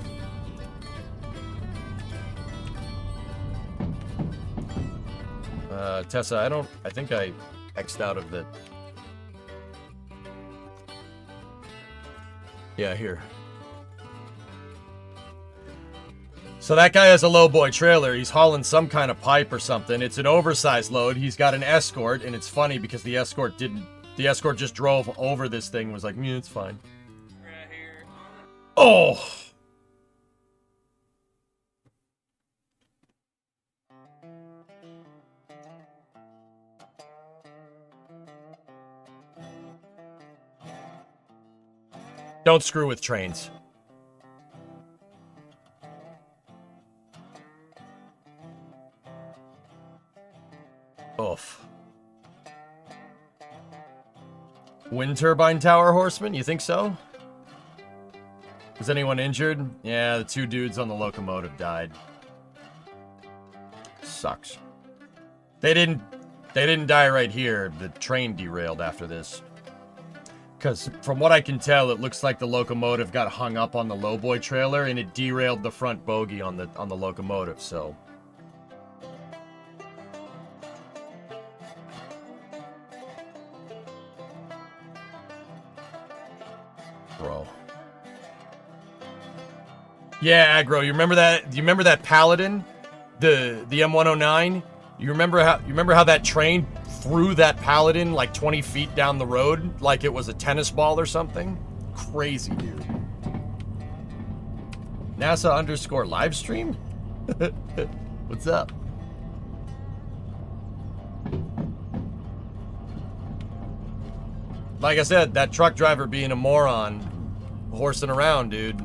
Tessa, I think I X'd out of the... Yeah, here. So that guy has a lowboy trailer. He's hauling some kind of pipe or something. It's an oversized load. He's got an escort, and it's funny because the escort didn't... The escort just drove over this thing and was like, yeah, it's fine. Right here. Oh! Don't screw with trains. Oof. Wind turbine tower horseman? You think so? Was anyone injured? Yeah, the 2 dudes on the locomotive died. Sucks. They didn't die right here. The train derailed after this. Because from what I can tell, it looks like the locomotive got hung up on the lowboy trailer and it derailed the front bogie on the locomotive, so... Bro. Yeah, aggro. You remember that? Do you remember that Paladin? The M109? You remember how that train threw that Paladin like 20 feet down the road like it was a tennis ball or something? Crazy, dude. NASA _ live stream? What's up? Like I said, that truck driver being a moron, horsing around, dude.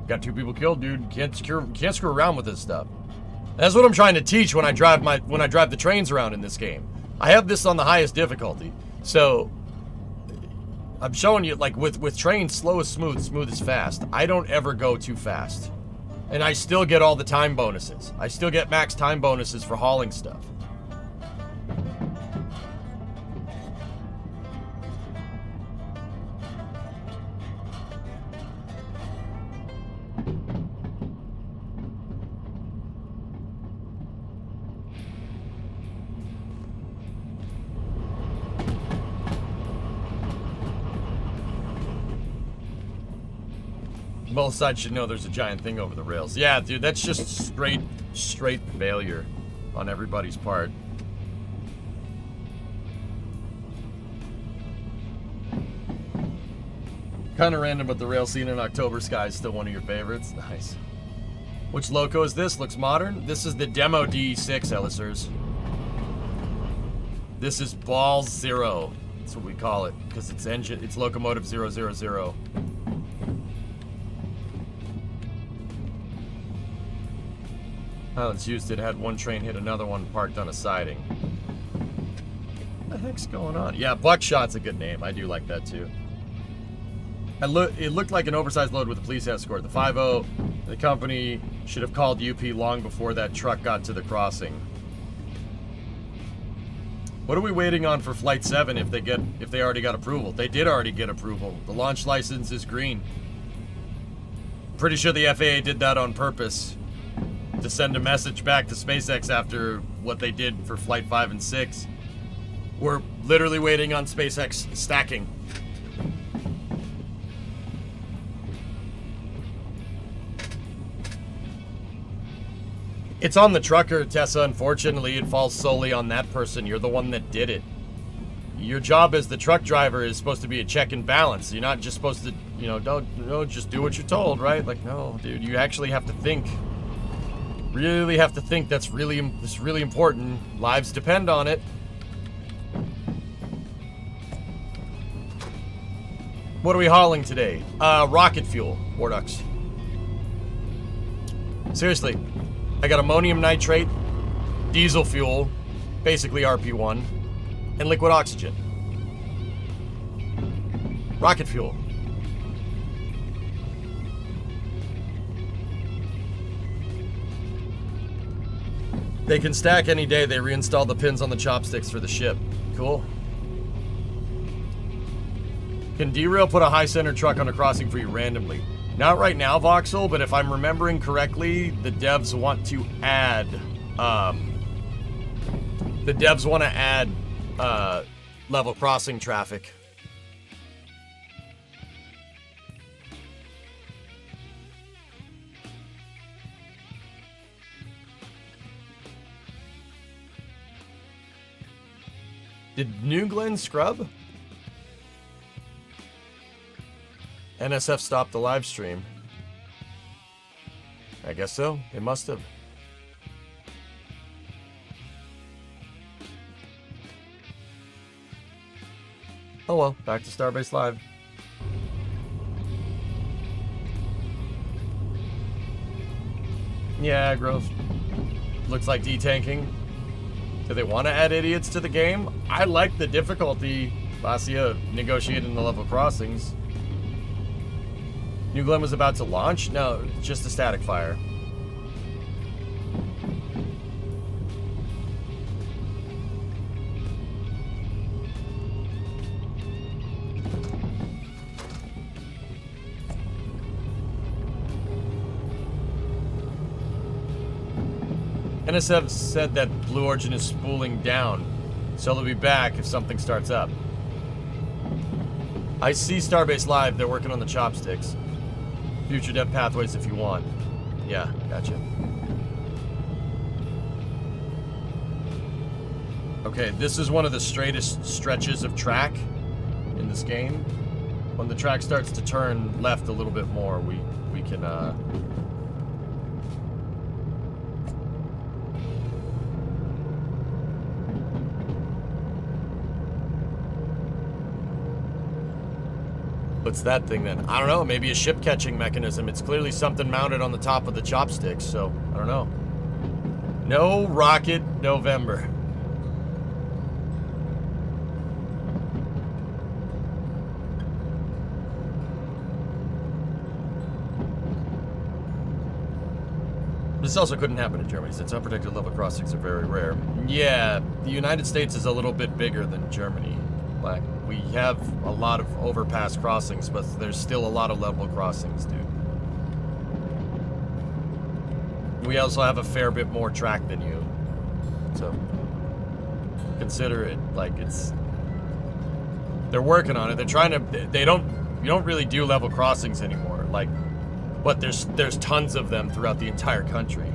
Got 2 people killed, dude. Can't screw around with this stuff. That's what I'm trying to teach when I drive the trains around in this game. I have this on the highest difficulty, so I'm showing you, like, with trains, slow is smooth, smooth is fast. I don't ever go too fast, and I still get all the time bonuses. I still get max time bonuses for hauling stuff. Both sides should know there's a giant thing over the rails. Yeah, dude, that's just straight failure on everybody's part. Kind of random, but the rail scene in October Sky is still one of your favorites. Nice. Which loco is this? Looks modern. This is the demo D6, Ellisers. This is Ball Zero. That's what we call it, because it's locomotive 000. Highlands Houston had one train hit another one parked on a siding. What the heck's going on? Yeah, Buckshot's a good name. I do like that too. It looked like an oversized load with a police escort. The 5-0, the company should have called UP long before that truck got to the crossing. What are we waiting on for Flight 7 if they already got approval? They did already get approval. The launch license is green. Pretty sure the FAA did that on purpose to send a message back to SpaceX after what they did for Flight 5 and 6. We're literally waiting on SpaceX stacking. It's on the trucker, Tessa. Unfortunately, it falls solely on that person. You're the one that did it. Your job as the truck driver is supposed to be a check and balance. You're not just supposed to, don't just do what you're told, right? Like, no, dude, you actually have to think. Really have to think. That's really important. Lives depend on it. What are we hauling today? Rocket fuel, Warducks. Seriously, I got ammonium nitrate, diesel fuel, basically RP1, and liquid oxygen. Rocket fuel. They can stack any day. They reinstall the pins on the chopsticks for the ship. Cool. Can Derail put a high-center truck on a crossing for you randomly? Not right now, Voxel, but if I'm remembering correctly, the devs want to add... level crossing traffic. Did New Glenn scrub? NSF stopped the live stream. I guess so. It must have. Oh well, back to Starbase Live. Yeah, growth. Looks like detanking. Do they want to add idiots to the game? I like the difficulty, Lasia, negotiating the level crossings. New Glenn was about to launch? No, just a static fire. NSF said that Blue Origin is spooling down, so they'll be back if something starts up. I see Starbase Live, they're working on the chopsticks. Future dev pathways if you want. Yeah, gotcha. Okay, this is one of the straightest stretches of track in this game. When the track starts to turn left a little bit more, we can what's that thing then? I don't know, maybe a ship catching mechanism. It's clearly something mounted on the top of the chopsticks, so I don't know. No rocket November. This also couldn't happen in Germany since unprotected level crossings are very rare. Yeah, the United States is a little bit bigger than Germany. Like, we have a lot of overpass crossings, but there's still a lot of level crossings, dude. We also have a fair bit more track than you. So, consider it like it's... They're working on it. They're trying to... You don't really do level crossings anymore. Like, but there's tons of them throughout the entire country.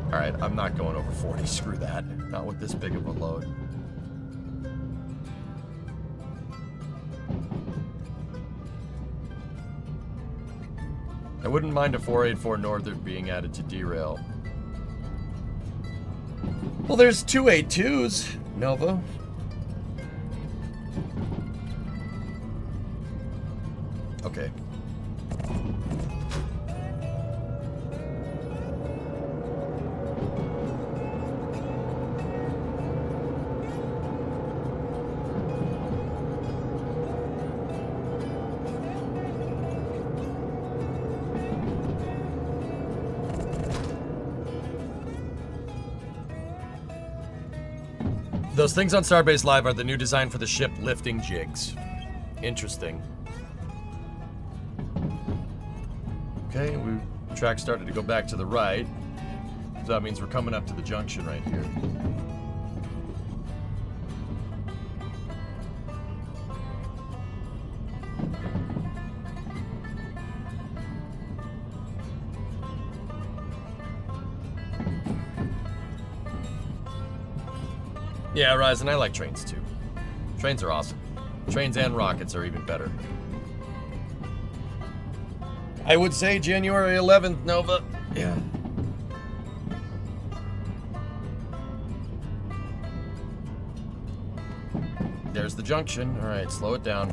Alright, I'm not going over 40. Screw that. Not with this big of a load. I wouldn't mind a 484 Northern being added to Derail. Well, there's 282s, Nova. Okay. Those things on Starbase Live are the new design for the ship lifting jigs. Interesting. Okay, track started to go back to the right. So that means we're coming up to the junction right here. Yeah, Ryzen, I like trains too. Trains are awesome. Trains and rockets are even better. I would say January 11th, Nova. Yeah. There's the junction. All right, slow it down.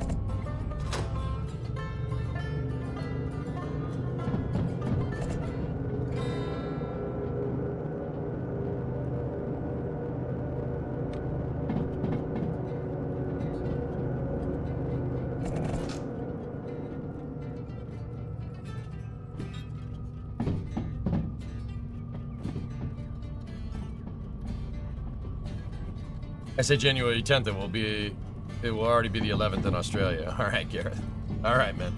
I said January 10th. It will already be the 11th in Australia. All right, Gareth. All right, man.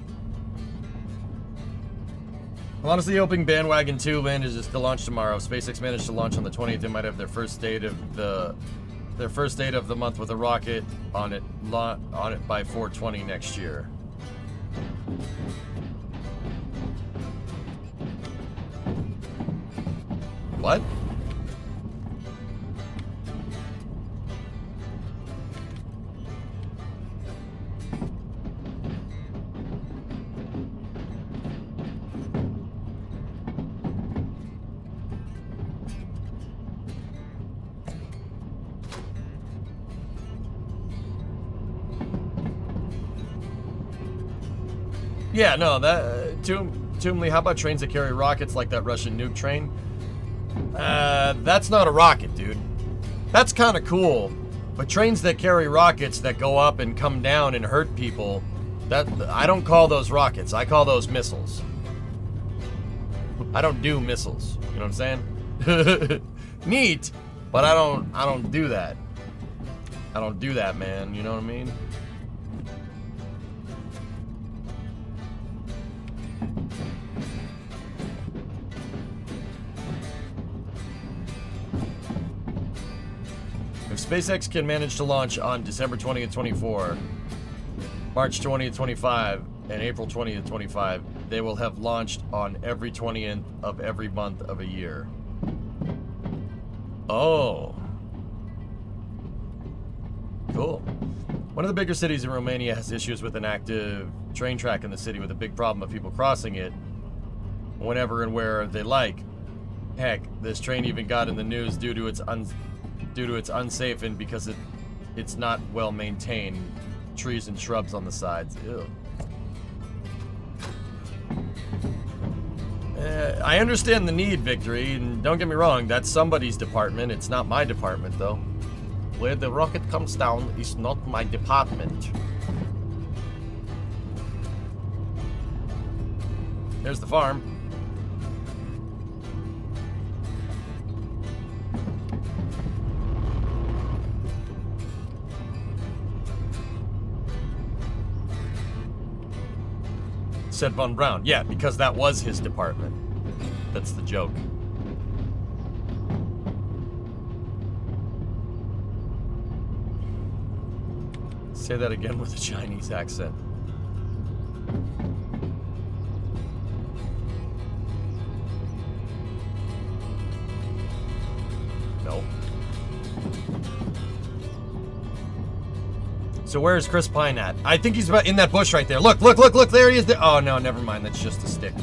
I'm honestly hoping Bandwagon 2 manages to launch tomorrow. If SpaceX managed to launch on the 20th, they might have their first date of the month with a rocket on it by 420 next year. What? Yeah, no, that Toomley, how about trains that carry rockets like that Russian nuke train? That's not a rocket, dude. That's kind of cool. But trains that carry rockets that go up and come down and hurt people, I don't call those rockets. I call those missiles. I don't do missiles. You know what I'm saying? Neat, but I don't do that. I don't do that, man. You know what I mean? If SpaceX can manage to launch on December 20th, 24, March 20th, 25, and April 20th, 25, they will have launched on every 20th of every month of a year. Oh. Cool. One of the bigger cities in Romania has issues with an active train track in the city with a big problem of people crossing it whenever and where they like. Heck, this train even got in the news due to its unsafe and because it's not well maintained. Trees and shrubs on the sides. Ew. I understand the need, Victory, and don't get me wrong, that's somebody's department. It's not my department, though. Where the rocket comes down is not my department. There's the farm. Said Von Braun. Yeah, because that was his department. That's the joke. Say that again with a Chinese accent. No. So where is Chris Pine at? I think he's about in that bush right there. Look, look, look, look, there he is. Oh, no, never mind. That's just a stick.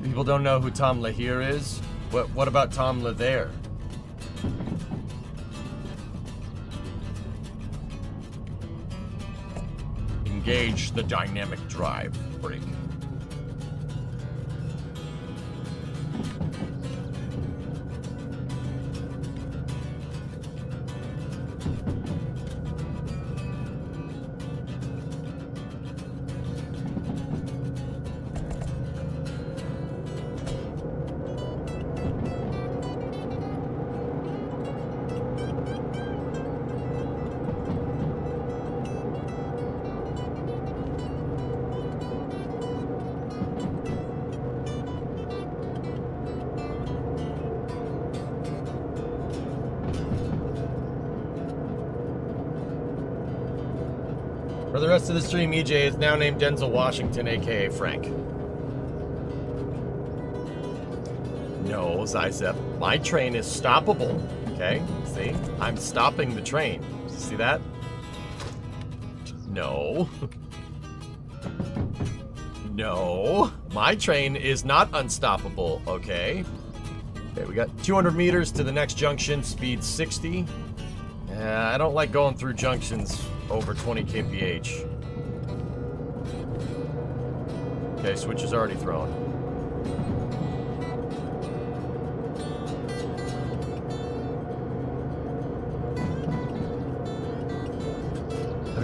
People don't know who Tom Lahire is. What about Tom Lathere? Engage the dynamic drive brake. For the rest of the stream, EJ is now named Denzel Washington, aka Frank. No, Zizep, my train is stoppable. Okay, see? I'm stopping the train. See that? No. No. My train is not unstoppable, okay? Okay, we got 200 meters to the next junction, speed 60. I don't like going through junctions over 20 kph. Okay, switch is already thrown.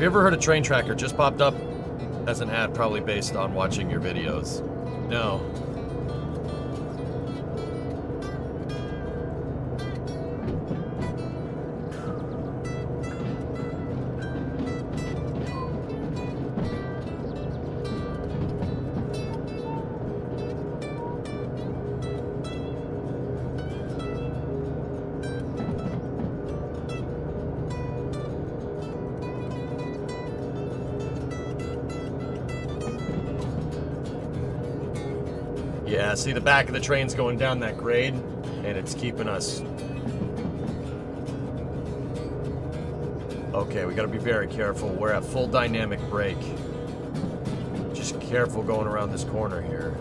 Have you ever heard of Train Tracker? Just popped up as an ad, probably based on watching your videos. No. Yeah, see the back of the train's going down that grade, and it's keeping us... Okay, we gotta be very careful. We're at full dynamic brake. Just careful going around this corner here.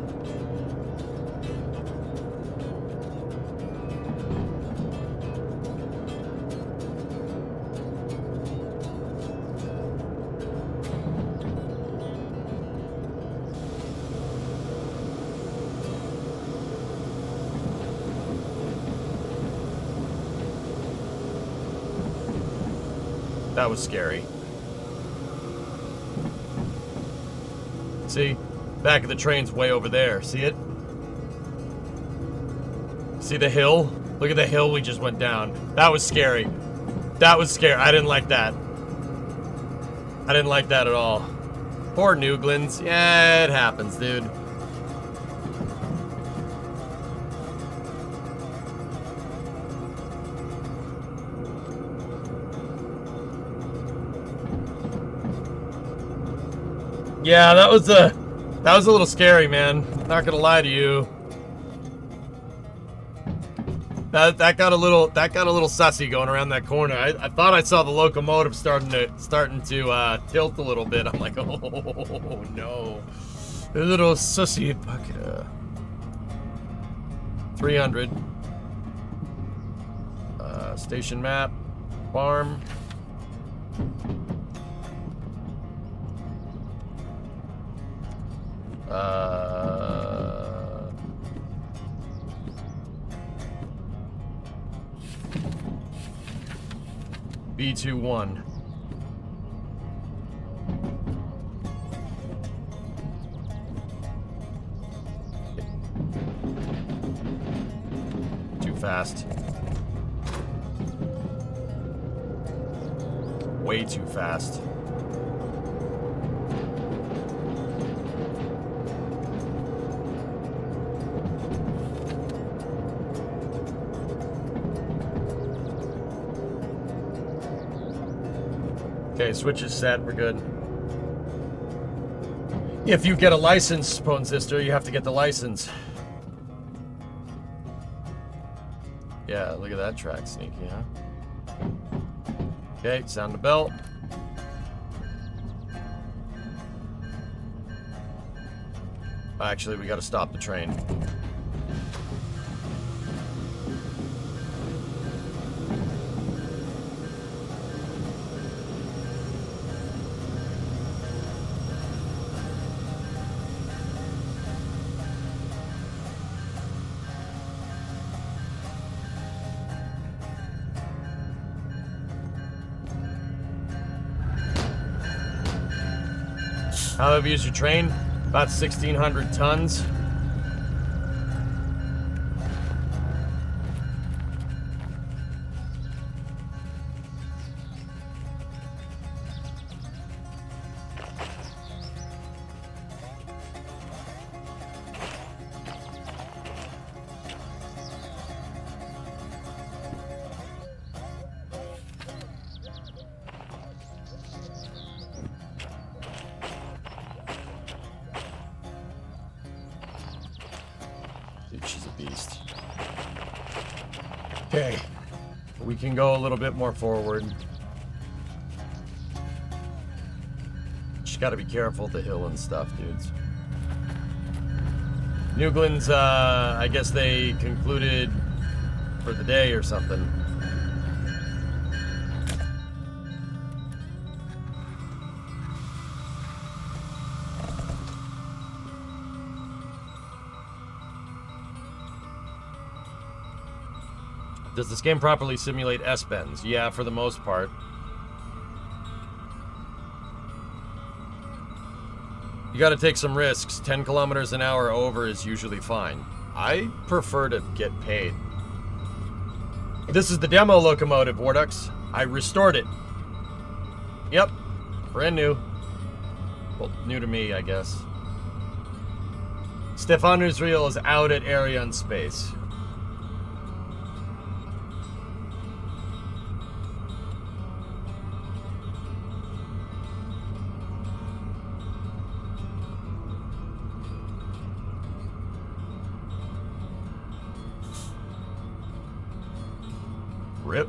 That was scary. See? Back of the train's way over there. See it? See the hill? Look at the hill we just went down. That was scary. That was scary. I didn't like that. I didn't like that at all. Poor Newglands. Yeah, it happens, dude. Yeah, that was a little scary, man. Not gonna lie to you. That got a little sussy going around that corner. I thought I saw the locomotive starting to tilt a little bit. I'm like, oh no, a little sussy bucket. 300. Station map, farm. B21. Too fast. Way too fast. Okay, switch is set. We're good. If you get a license, Pone Sister, you have to get the license. Yeah, look at that track, sneaky, huh? Okay, sound the bell. Actually, we gotta stop the train. How heavy is your train? About 1,600 tons. Okay, we can go a little bit more forward. Just gotta be careful at the hill and stuff, dudes. Newglands, I guess they concluded for the day or something. Does this game properly simulate S-bends? Yeah, for the most part. You gotta take some risks. 10 kilometers an hour over is usually fine. I prefer to get paid. This is the demo locomotive, Wardux. I restored it. Yep. Brand new. Well, new to me, I guess. Stefan Israel is out at Area in Space. Rip.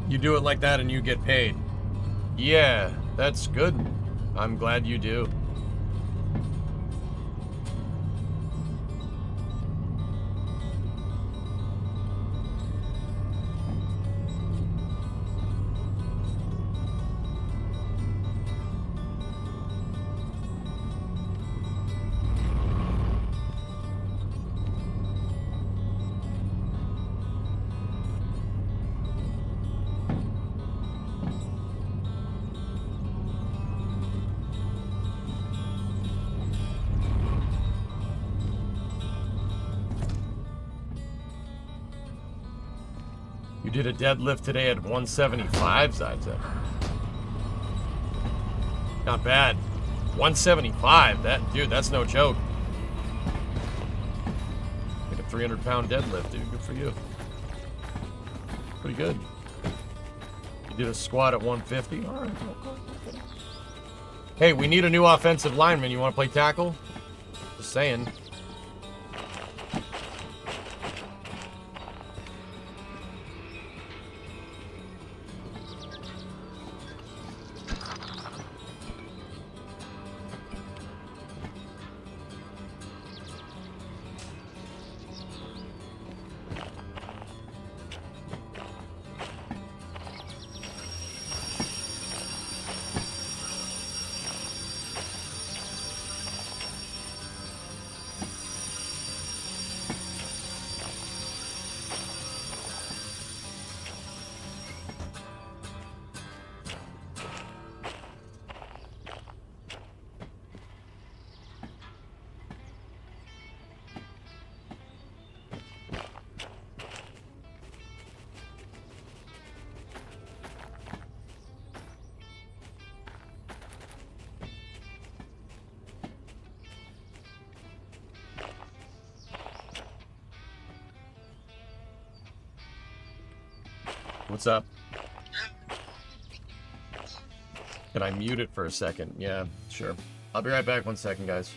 You do it like that and you get paid. Yeah, that's good. I'm glad you do. You did a deadlift today at 175, Zydza. Not bad. 175, dude, that's no joke. Like a 300-pound deadlift, dude. Good for you. Pretty good. You did a squat at 150. All right. Okay. Hey, we need a new offensive lineman. You want to play tackle? Just saying. What's up? Can I mute it for a second? Yeah, sure. I'll be right back. 1 second, guys.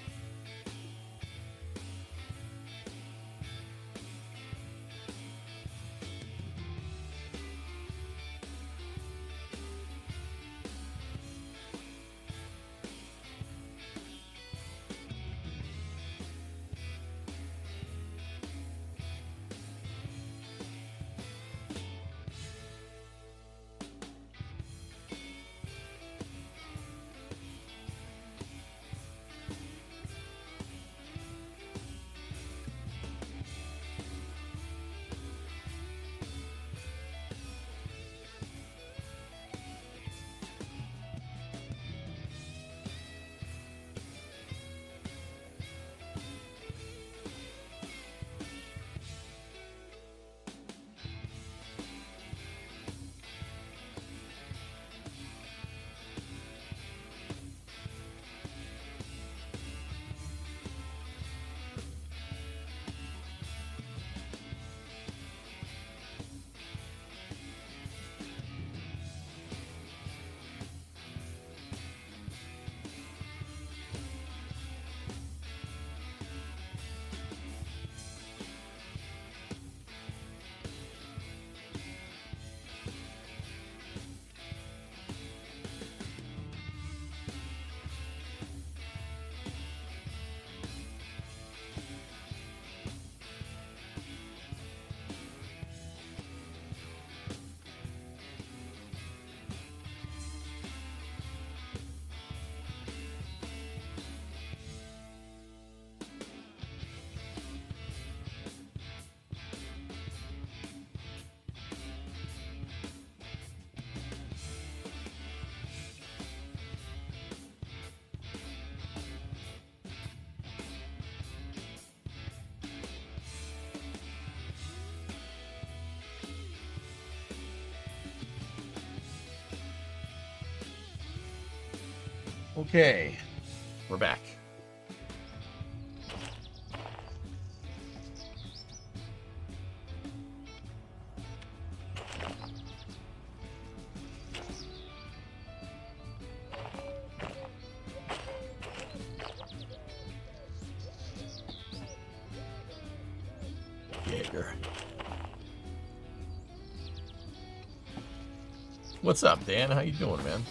Okay, we're back. Jaeger. What's up, Dan? How you doing, man?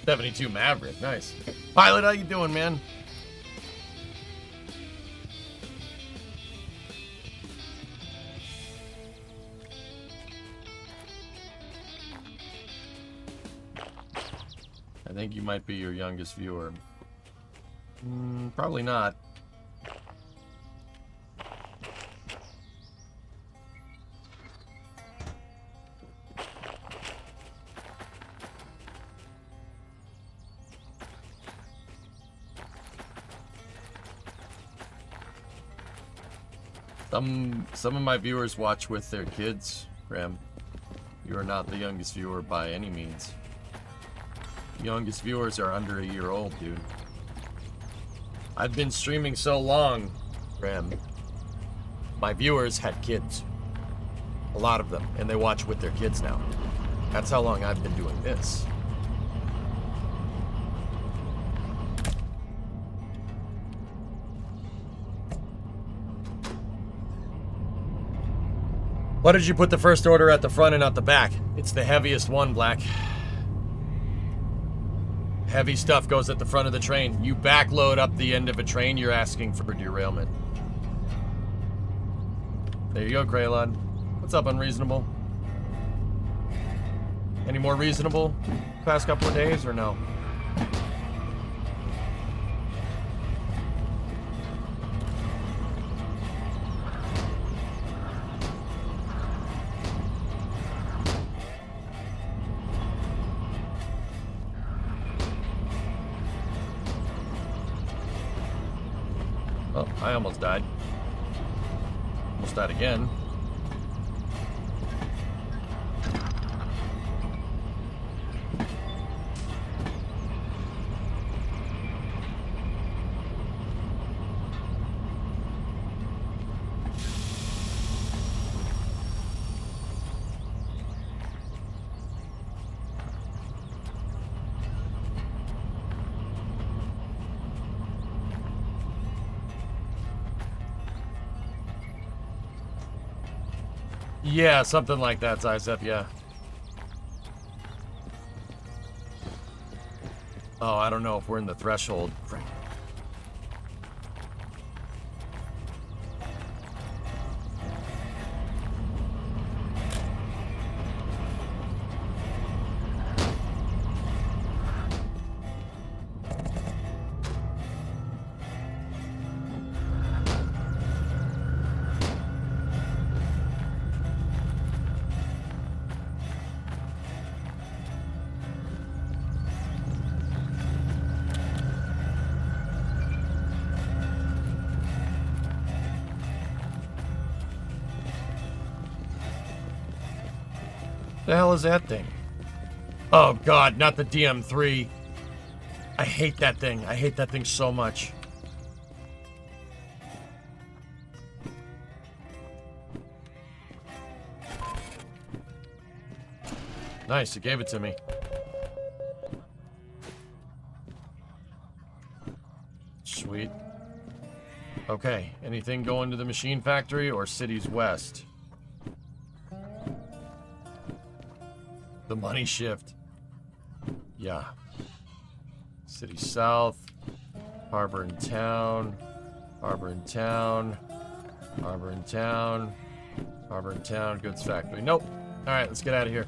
'72 Maverick, nice. Pilot, how you doing, man? I think you might be your youngest viewer. Probably not. Some of my viewers watch with their kids, Graham. You are not the youngest viewer by any means. Youngest viewers are under a year old, dude. I've been streaming so long, Graham. My viewers had kids. A lot of them. And they watch with their kids now. That's how long I've been doing this. Why did you put the first order at the front and not the back? It's the heaviest one, Black. Heavy stuff goes at the front of the train. You backload up the end of a train, you're asking for derailment. There you go, Kraylon. What's up, Unreasonable? Any more reasonable past couple of days, or no? Oh, I almost died. Almost died again. Yeah, something like that, Zizep, yeah. Oh, I don't know if we're in the threshold. The hell is that thing? Oh god, not the DM3. I hate that thing. I hate that thing so much. Nice, you gave it to me. Sweet. Okay, anything going to the machine factory or cities west? The money shift. Yeah. City south. Harbor in town. Harbor in town. Harbor in town. Harbor in town. Goods factory. Nope. Alright, let's get out of here.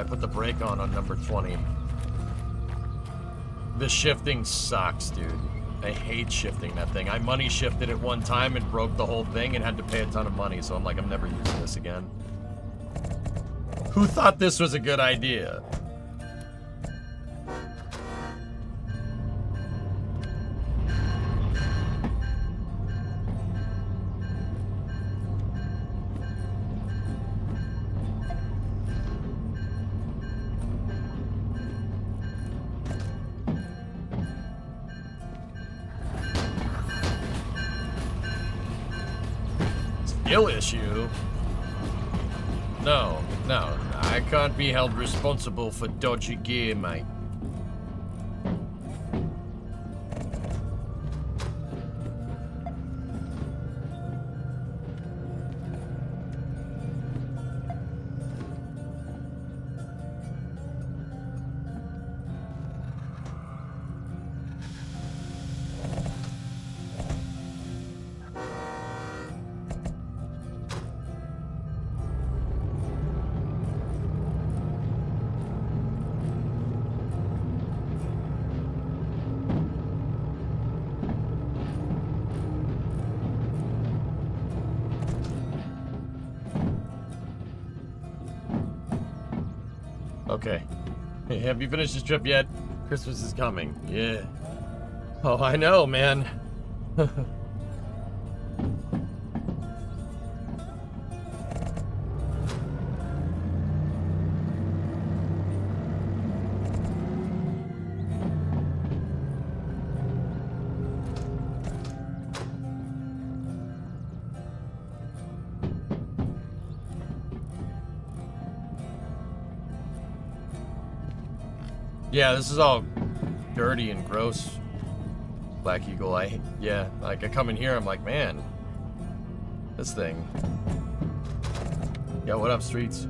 I put the brake on number 20. The shifting sucks, dude. I hate shifting that thing. I money shifted it one time and broke the whole thing and had to pay a ton of money, so I'm like, I'm never using this again. Who thought this was a good idea? Skill issue? No, I can't be held responsible for dodgy gear, mate. Okay. Hey, have you finished this trip yet? Christmas is coming. Yeah. Oh, I know, man. Yeah, this is all dirty and gross, Black Eagle. Yeah, like I come in here, I'm like, man, this thing. Yeah, what up, streets?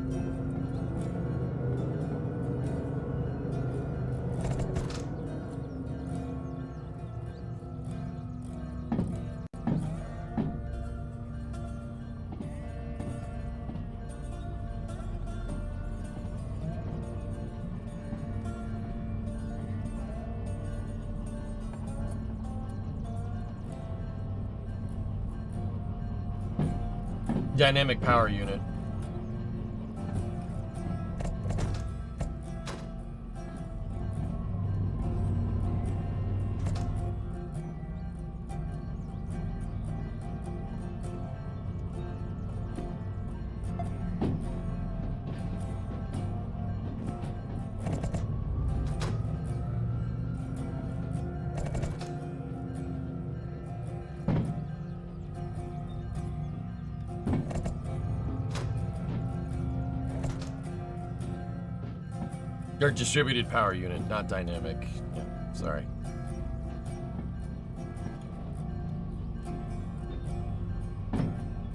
Dynamic power unit. Your distributed power unit, not dynamic. Yeah, sorry.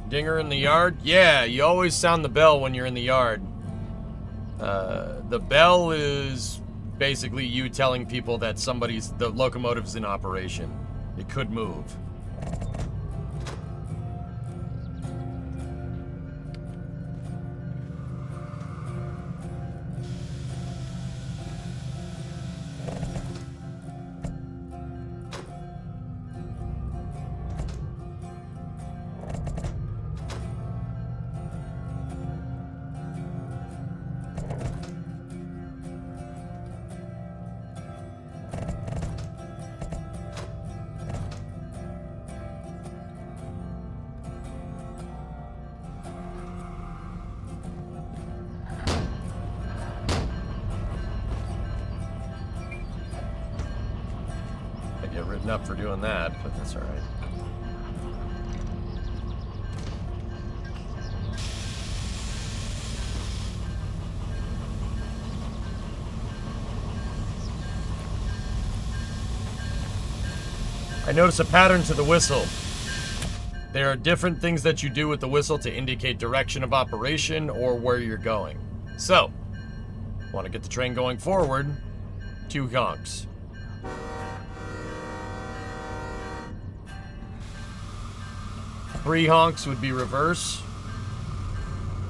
Dinger in the yard? Yeah, you always sound the bell when you're in the yard. The bell is basically you telling people that the locomotive's in operation. It could move. Up for doing that, but that's all right. I notice a pattern to the whistle. There are different things that you do with the whistle to indicate direction of operation or where you're going. So, want to get the train going forward, 2 honks. 3 honks would be reverse.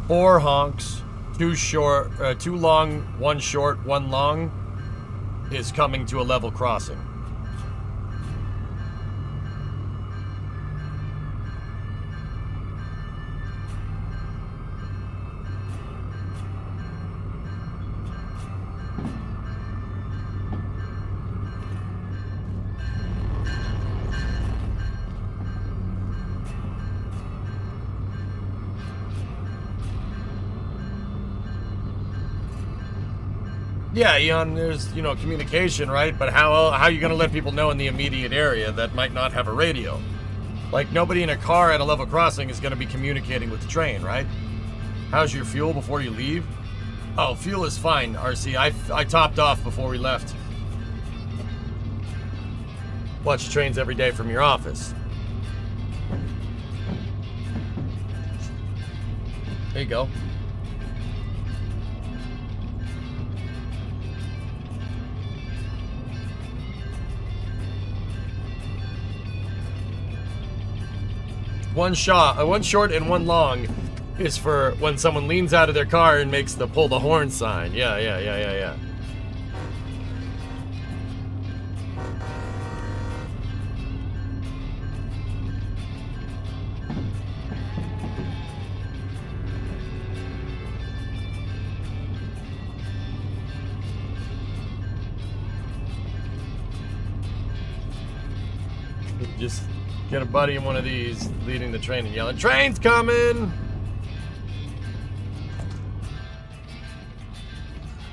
4 honks, Two long, one short, one long is coming to a level crossing. Yeah, Eon, there's, communication, right? But how are you going to let people know in the immediate area that might not have a radio? Like, nobody in a car at a level crossing is going to be communicating with the train, right? How's your fuel before you leave? Oh, fuel is fine, RC. I topped off before we left. Watch trains every day from your office. There you go. One short and one long is for when someone leans out of their car and makes the pull the horn sign. Yeah. Just get a buddy in one of these leading the train and yelling, "Train's coming!"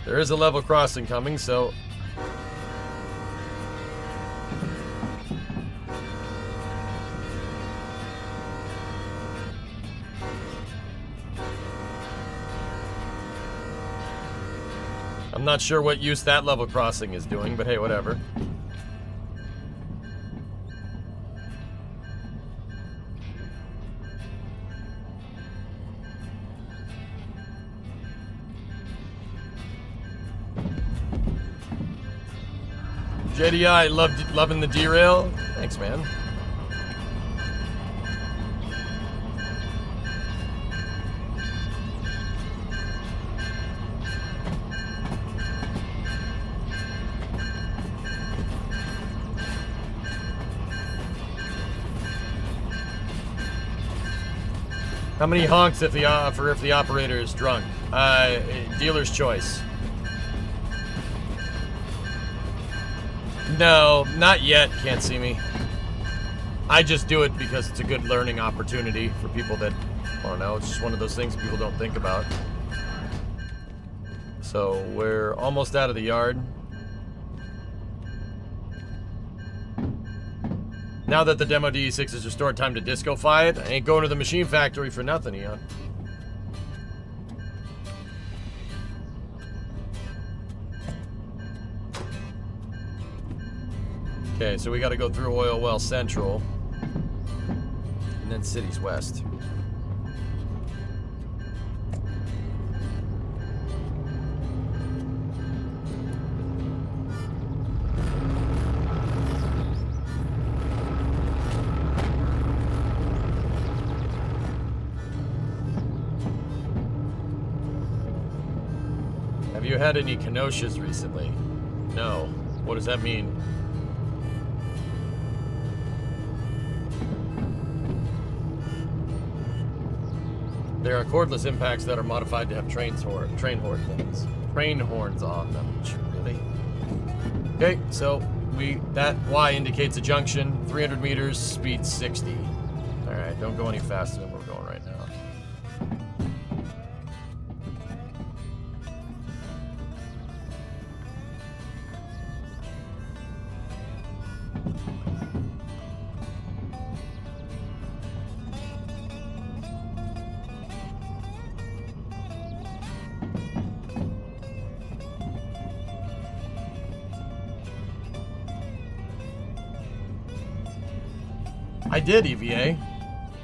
There is a level crossing coming, so... I'm not sure what use that level crossing is doing, but hey, whatever. JDI, loving the derail. Thanks, man. How many honks if the operator is drunk? Dealer's choice. No, not yet. Can't see me. I just do it because it's a good learning opportunity for people that, I don't know, it's just one of those things people don't think about. So we're almost out of the yard. Now that the demo DE6 is restored, time to disco-fy it. I ain't going to the machine factory for nothing, Eon. Okay, so we got to go through Oil Well Central, and then Cities West. Have you had any Kenosha's recently? No. What does that mean? There are cordless impacts that are modified to have train horns on them. Really? Okay, so that Y indicates a junction, 300 meters, speed 60. All right, don't go any faster than we're going right now. I did, EVA.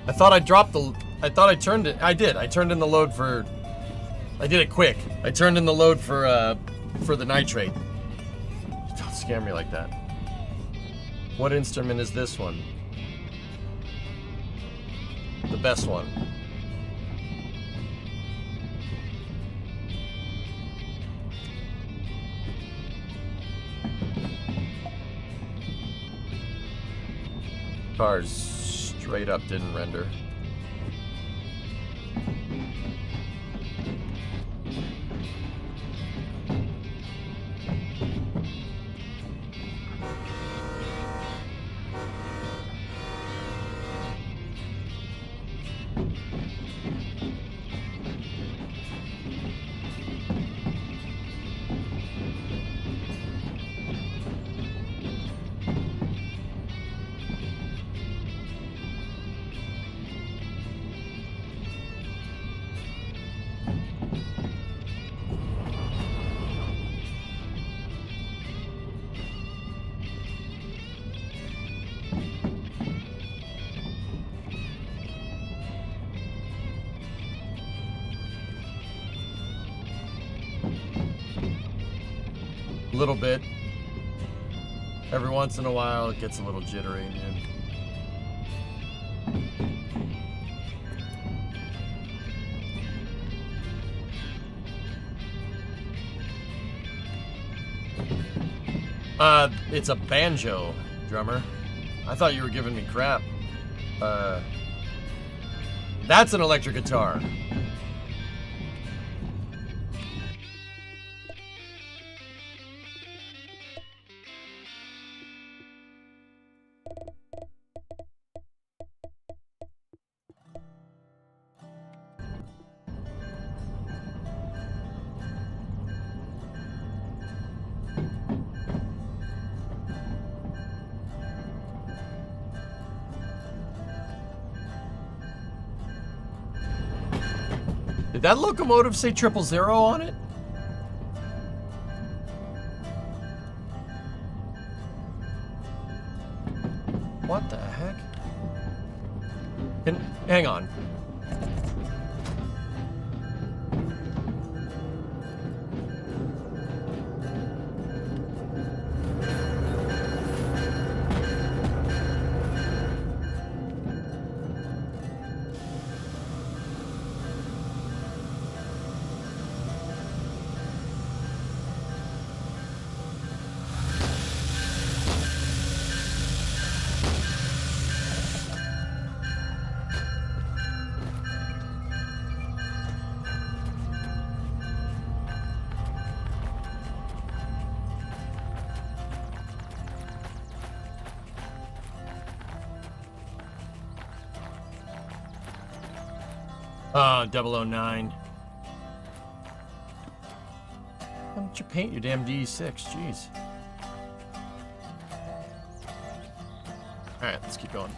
I thought I dropped the... I thought I turned it... I did. I turned in the load for... I did it quick. I turned in the load for the nitrate. Don't scare me like that. What instrument is this one? The best one. Cars straight up didn't render. A little bit. Every once in a while, it gets a little jittery, dude. It's a banjo, drummer. I thought you were giving me crap. That's an electric guitar. Did that locomotive say 000 on it? What the heck? Hang on. Oh, 009. Why don't you paint your damn DE6? Jeez. Alright, let's keep going.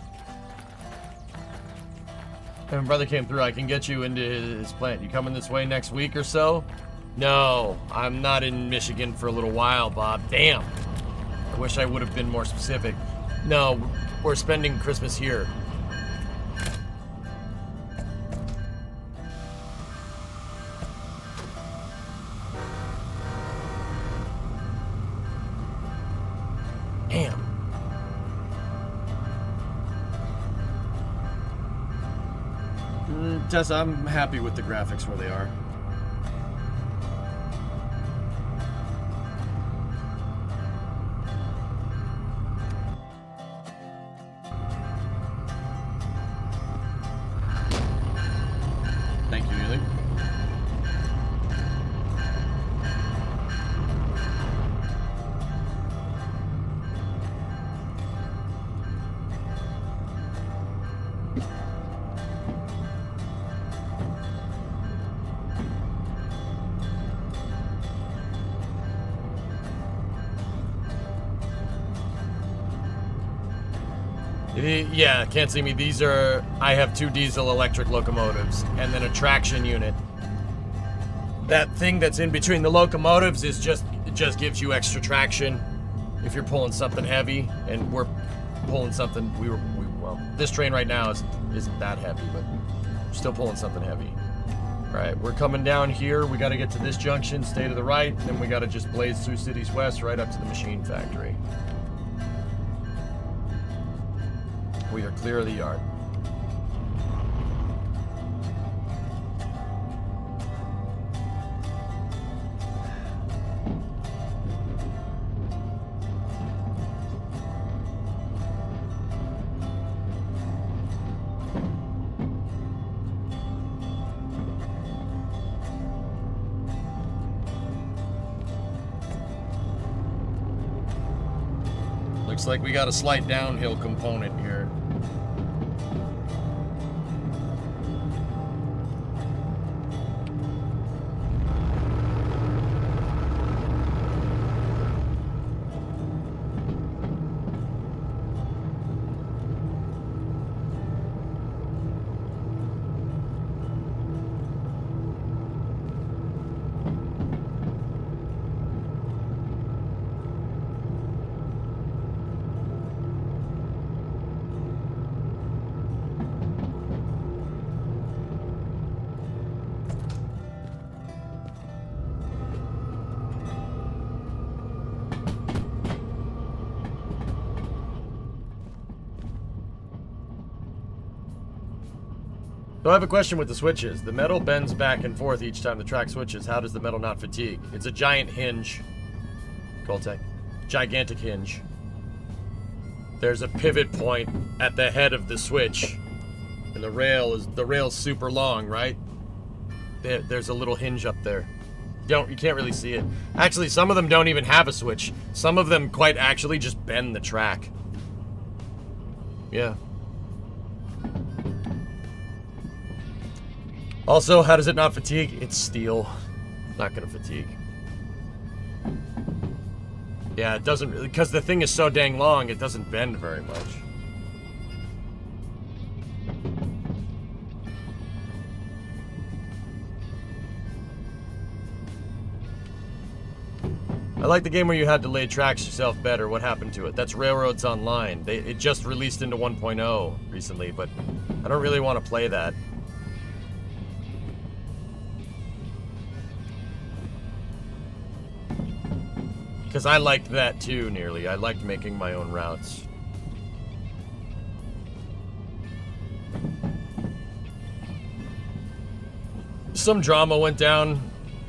Hey, my brother came through. I can get you into his plant. You coming this way next week or so? No, I'm not in Michigan for a little while, Bob. Damn. I wish I would have been more specific. No, we're spending Christmas here. Damn. Tessa, I'm happy with the graphics where they are. Thank you, Neely. Yeah, can't see me. These are, I have 2 diesel electric locomotives and then a traction unit. That thing that's in between the locomotives is it just gives you extra traction if you're pulling something heavy, and we're pulling something, well, this train right now isn't that heavy, but we're still pulling something heavy. All right, we're coming down here. We got to get to this junction, stay to the right, then we got to just blaze through Cities West right up to the machine factory. We are clear of the yard. Looks like we got a slight downhill component here. So I have a question with the switches. The metal bends back and forth each time the track switches. How does the metal not fatigue? It's a giant hinge. Coltec. Gigantic hinge. There's a pivot point at the head of the switch. And the rail's super long, right? There's a little hinge up there. You can't really see it. Actually, some of them don't even have a switch. Some of them quite actually just bend the track. Yeah. Also, how does it not fatigue? It's steel. Not gonna fatigue. Yeah, it doesn't really, because the thing is so dang long, it doesn't bend very much. I like the game where you had to lay tracks yourself better. What happened to it? That's Railroads Online. It just released into 1.0 recently, but I don't really want to play that. Because I liked that too, nearly. I liked making my own routes. Some drama went down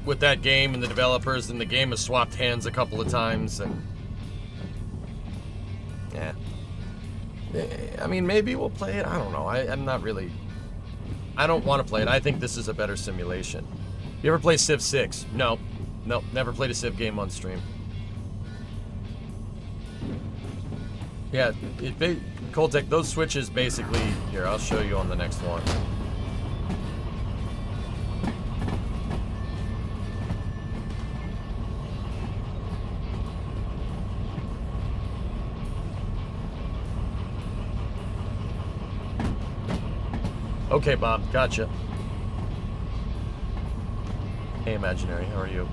with that game and the developers, and the game has swapped hands a couple of times, and... yeah. I mean, maybe we'll play it. I don't know. I'm not really... I don't want to play it. I think this is a better simulation. You ever play Civ 6? No. Nope, never played a Civ game on stream. Yeah, Coltec, those switches basically... Here, I'll show you on the next one. Okay, Bob, gotcha. Hey, Imaginary, how are you?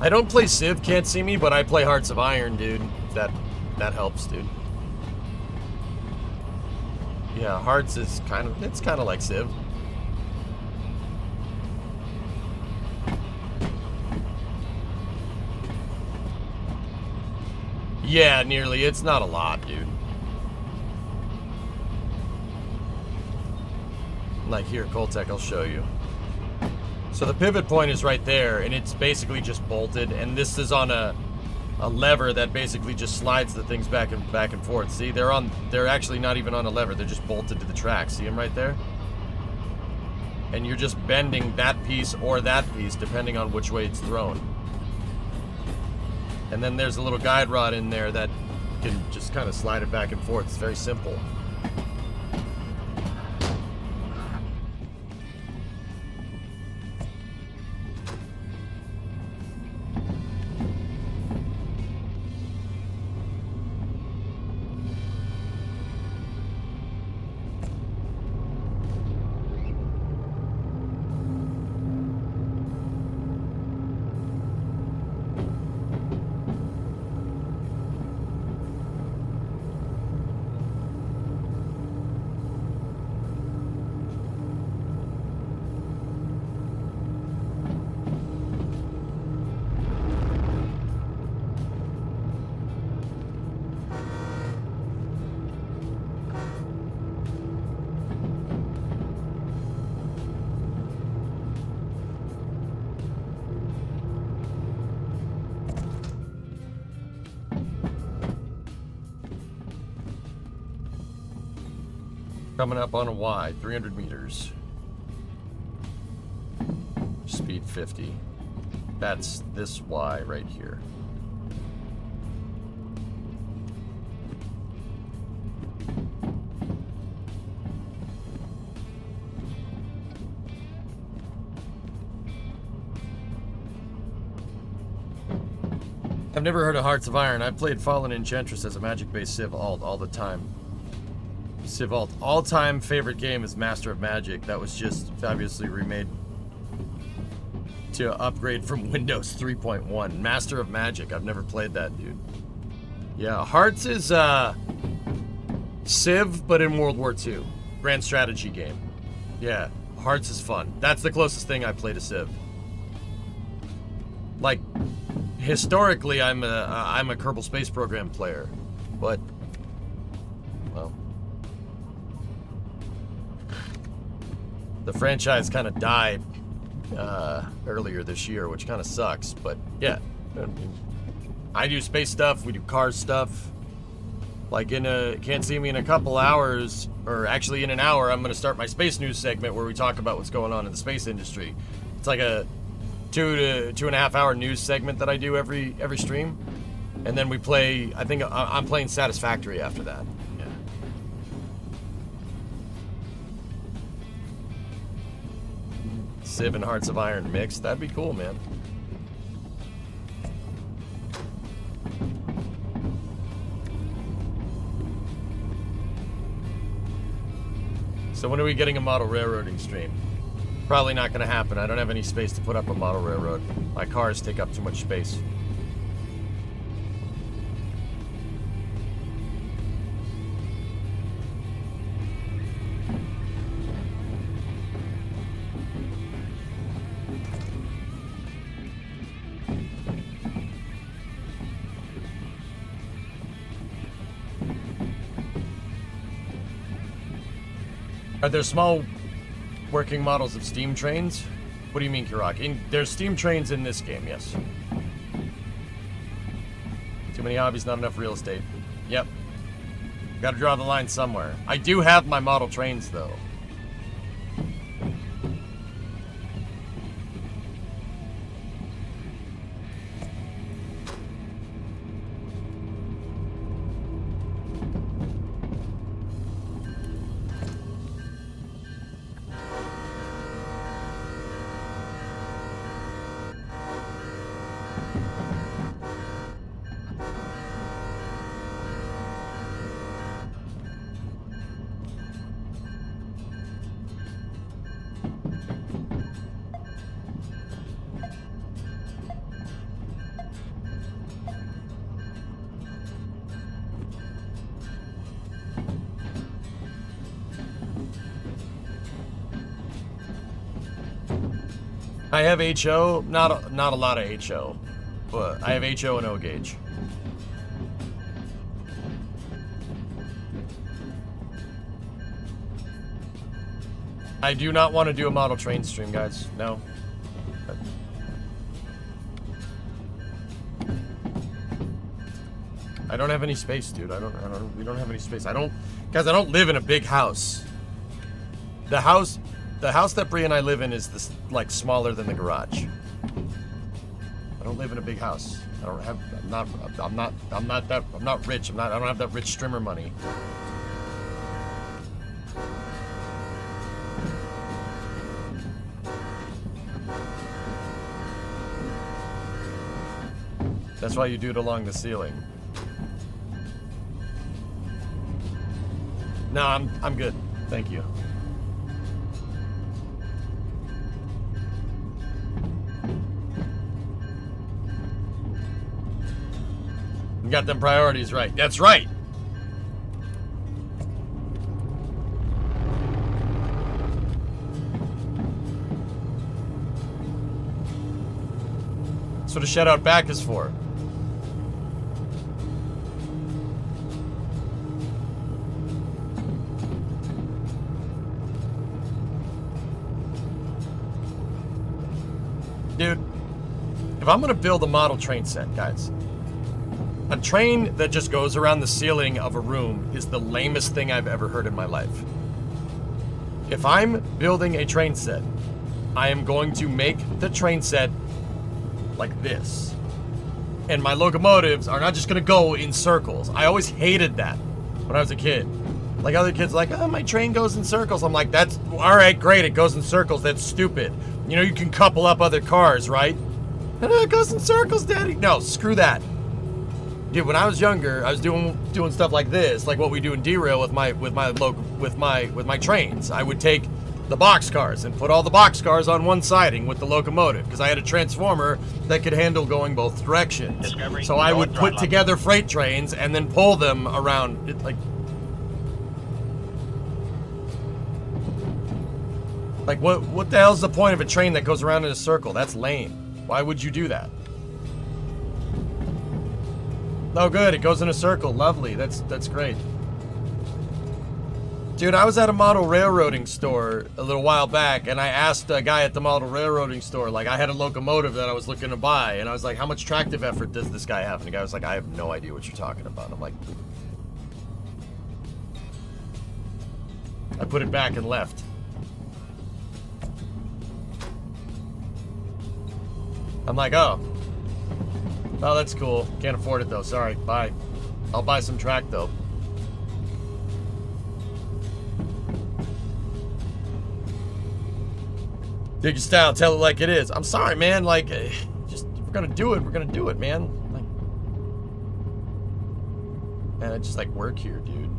I don't play Civ, can't see me, but I play Hearts of Iron, dude. That helps, dude. Yeah, Hearts is it's kind of like Civ. Yeah, nearly. It's not a lot, dude. Like here, Coltec, I'll show you. So the pivot point is right there, and it's basically just bolted, and this is on a lever that basically just slides the things back and forth. See, they're actually not even on a lever, they're just bolted to the track. See them right there? And you're just bending that piece or that piece depending on which way it's thrown. And then there's a little guide rod in there that can just kind of slide it back and forth. It's very simple. Coming up on a Y, 300 meters. Speed 50. That's this Y right here. I've never heard of Hearts of Iron. I've played Fallen Enchantress as a magic-based Civ alt all the time. Civ alt. All-time favorite game is Master of Magic. That was just fabulously remade to upgrade from Windows 3.1. Master of Magic. I've never played that, dude. Yeah, Hearts is Civ, but in World War II. Grand strategy game. Yeah, Hearts is fun. That's the closest thing I played to Civ. Like, historically, I'm a Kerbal Space Program player, but well, the franchise kind of died earlier this year, which kind of sucks. But yeah, I do space stuff. We do car stuff. Like can't see me in a couple hours, or actually in an hour, I'm gonna start my space news segment where we talk about what's going on in the space industry. It's like a 2 to 2.5 hour news segment that I do every stream, and then we play. I think I'm playing Satisfactory after that. Yeah. Civ and Hearts of Iron mixed. That'd be cool, man. So when are we getting a model railroading stream? Probably not going to happen. I don't have any space to put up a model railroad. My cars take up too much space. Are there small working models of steam trains? What do you mean, Kirok? There's steam trains in this game, yes. Too many hobbies, not enough real estate. Yep. Gotta draw the line somewhere. I do have my model trains, though. I have HO, not a lot of HO, but I have HO and O gauge. I do not want to do a model train stream, guys. No. I don't have any space, dude. We don't have any space. Guys, I don't live in a big house. The house that Bree and I live in is this, like, smaller than the garage. I don't live in a big house. I'm not rich. I don't have that rich streamer money. That's why you do it along the ceiling. No, I'm good. Thank you. You got them priorities right. That's right. That's what a shout out back is for. Dude, if I'm gonna build a model train set, guys, a train that just goes around the ceiling of a room is the lamest thing I've ever heard in my life. If I'm building a train set, I am going to make the train set like this. And my locomotives are not just gonna go in circles. I always hated that when I was a kid. Like other kids like, oh, my train goes in circles. I'm like, that's, all right, great, it goes in circles, that's stupid. You know, you can couple up other cars, right? It goes in circles, Daddy. No, screw that. Dude, when I was younger, I was doing stuff like this, like what we do in Derail with my trains. I would take the boxcars and put all the boxcars on one siding with the locomotive because I had a transformer that could handle going both directions. Discovery, so I would put throttle. together freight trains and then pull them around. Like what the hell's the point of a train that goes around in a circle? That's lame. Why would you do that? Oh, good. It goes in a circle. Lovely. That's great. Dude, I was at a model railroading store a little while back, and I asked a guy at the model railroading store, like, I had a locomotive that I was looking to buy, and I was like, how much tractive effort does this guy have? And the guy was like, I have no idea what you're talking about. I'm like, I put it back and left. I'm like, oh, that's cool. Can't afford it, though. Sorry. Bye. I'll buy some track, though. Dig your style. Tell it like it is. I'm sorry, man. Like, just, if we're gonna do it, we're gonna do it, man. Like, man, I just, like, work here, dude.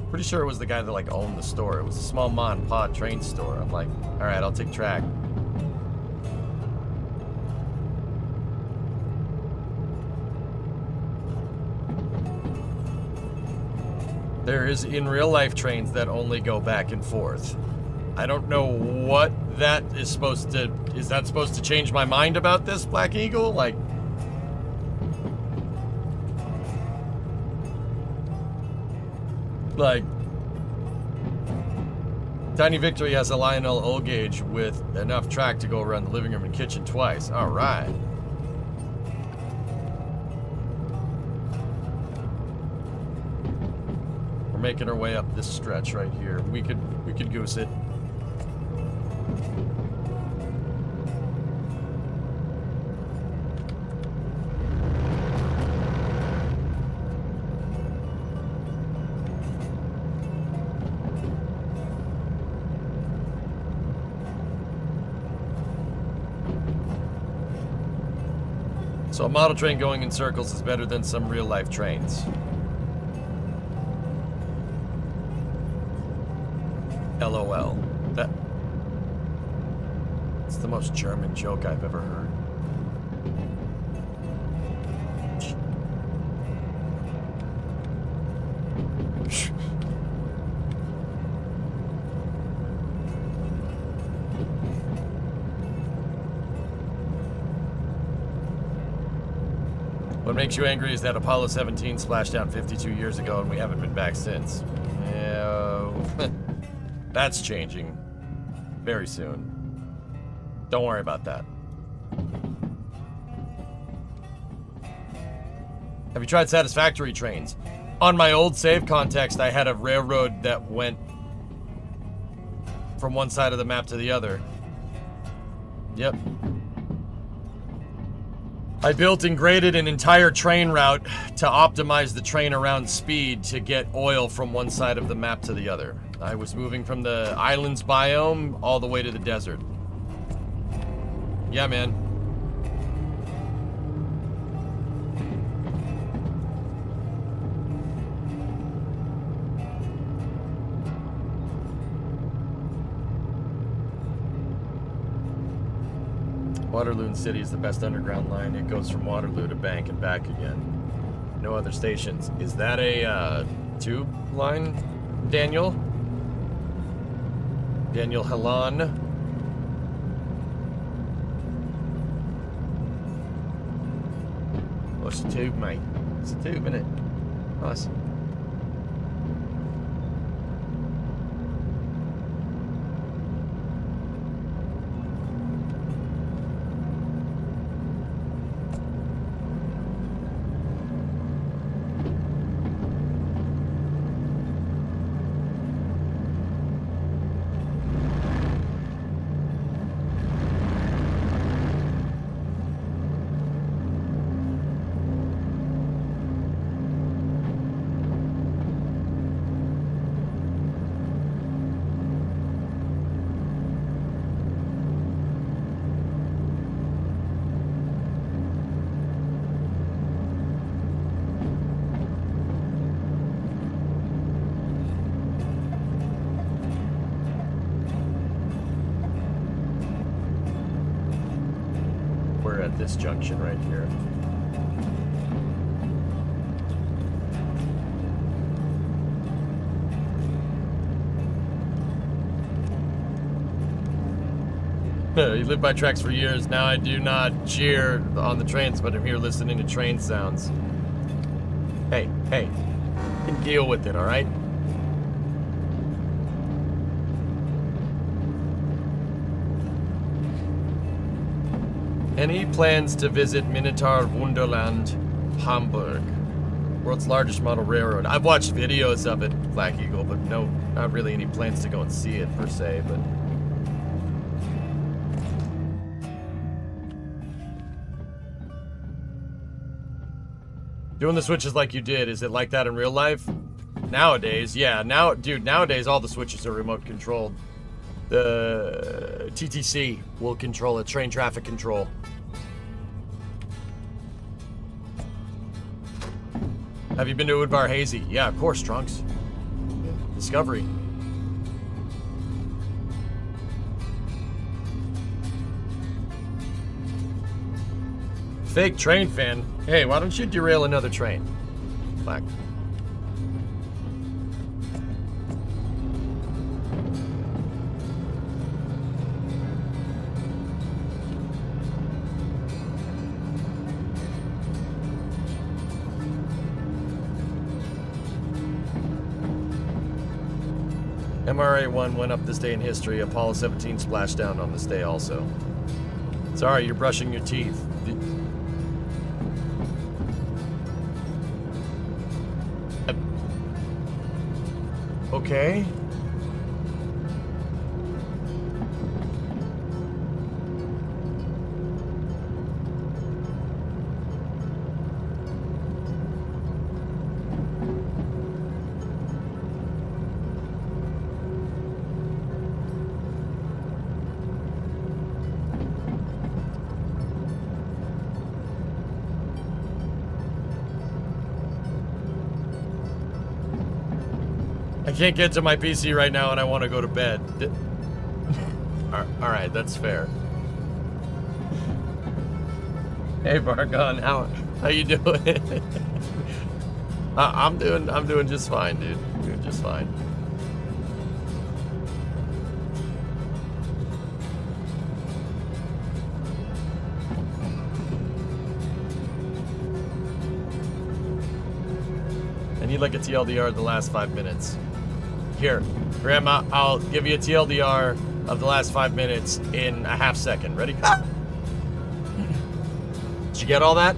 Pretty sure it was the guy that, like, owned the store. It was a small mom and pop train store. I'm like, all right, I'll take track. There is in real life trains that only go back and forth. I don't know what that is supposed to... Is that supposed to change my mind about this, Black Eagle? Like... Tiny Victory has a Lionel oil gauge with enough track to go around the living room and kitchen twice. All right. We're making our way up this stretch right here. We could goose it. So a model train going in circles is better than some real-life trains. LOL. That's the most German joke I've ever heard. What makes you angry is that Apollo 17 splashed down 52 years ago and we haven't been back since. Yeah, that's changing very soon. Don't worry about that. Have you tried satisfactory trains? On my old save context, I had a railroad that went from one side of the map to the other. Yep. I built and graded an entire train route to optimize the train around speed to get oil from one side of the map to the other. I was moving from the islands biome all the way to the desert. Yeah, man. Waterloo City is the best underground line. It goes from Waterloo to Bank and back again. No other stations. Is that a tube line, Daniel? Daniel Halan? Oh, it's a tube, mate. It's a tube, isn't it? Awesome. here at this junction right here. You lived by tracks for years. Now I do not cheer on the trains, but I'm here listening to train sounds. Hey, you can deal with it, all right? Any plans to visit Minotaur Wunderland, Hamburg? World's largest model railroad. I've watched videos of it, Black Eagle, but no, not really any plans to go and see it per se, but... Doing the switches like you did, is it like that in real life? Nowadays, yeah. Nowadays all the switches are remote controlled. The TTC will control it, train traffic control. Have you been to Udvar Hazy? Yeah, of course, Trunks. Discovery. Fake train fan. Hey, why don't you derail another train? Black. MRA-1 went up this day in history. Apollo 17 splashed down on this day also. Sorry, you're brushing your teeth. Okay. I can't get to my PC right now and I want to go to bed. Alright, that's fair. Hey Bargon, how you doing? I'm doing just fine, dude. Doing just fine. I need like a TLDR the last 5 minutes. Here, Grandma, I'll give you a TLDR of the last 5 minutes in a half second. Ready? Ah! Did you get all that?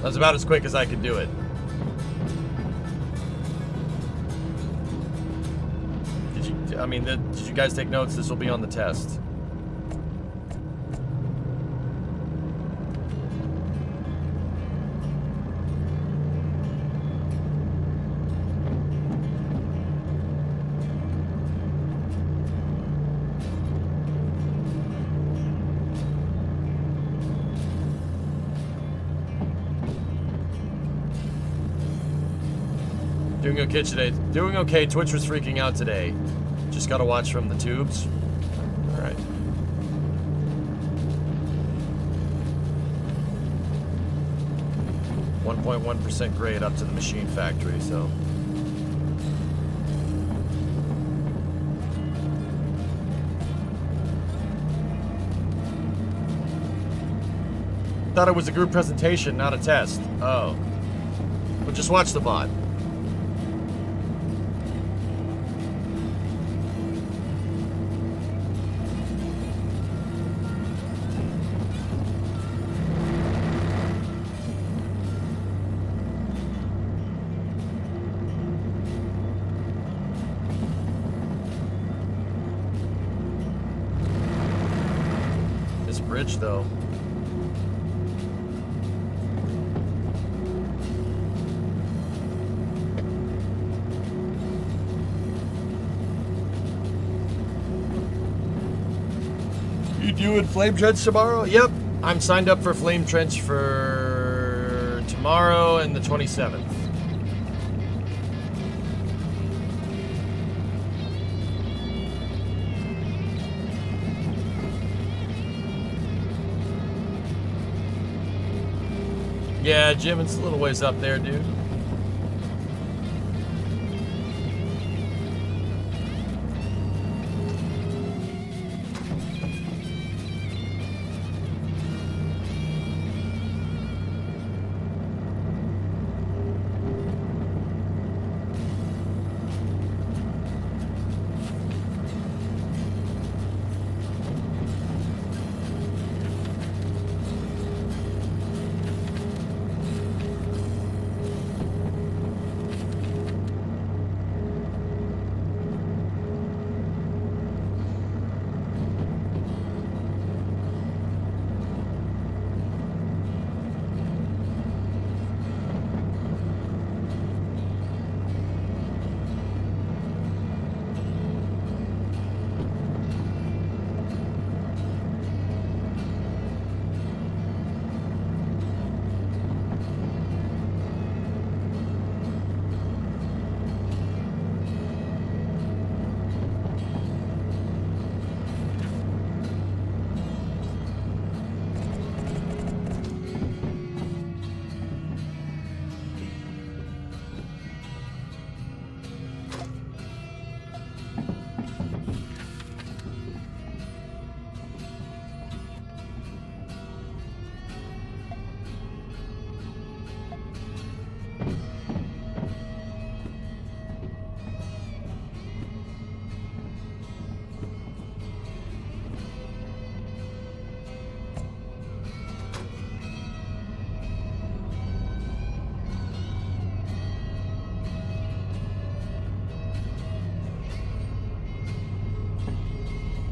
That's about as quick as I could do it. Did you guys take notes? This will be on the test. Doing okay today. Doing okay. Twitch was freaking out today. Just gotta watch from the tubes. Alright. .1% grade up to the machine factory, so. Thought it was a group presentation, not a test. Oh. Well, just watch the bot. Bridge though. You doing Flame Trench tomorrow? Yep. I'm signed up for Flame Trench for tomorrow and the 27th. Yeah, Jim, it's a little ways up there, dude.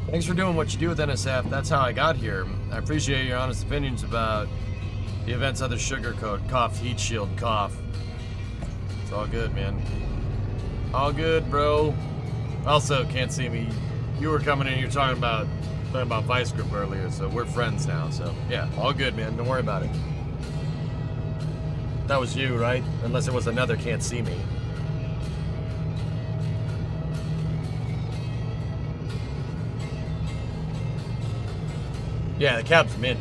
Thanks for doing what you do with NSF. That's how I got here. I appreciate your honest opinions about the events other sugarcoat. Cough, heat shield, cough. It's all good, man. All good, bro. Also, can't see me. You were coming in here talking about Vice Grip earlier, so we're friends now. So, yeah, all good, man. Don't worry about it. That was you, right? Unless it was another can't see me. Yeah, the cab's mint.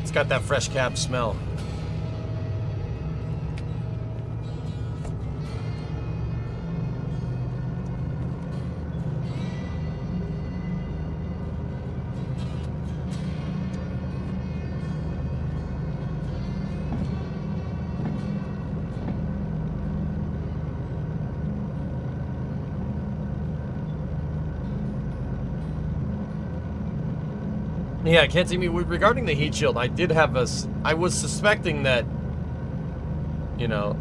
It's got that fresh cab smell. Yeah, can't see me. Regarding the heat shield, I did have I was suspecting that, you know,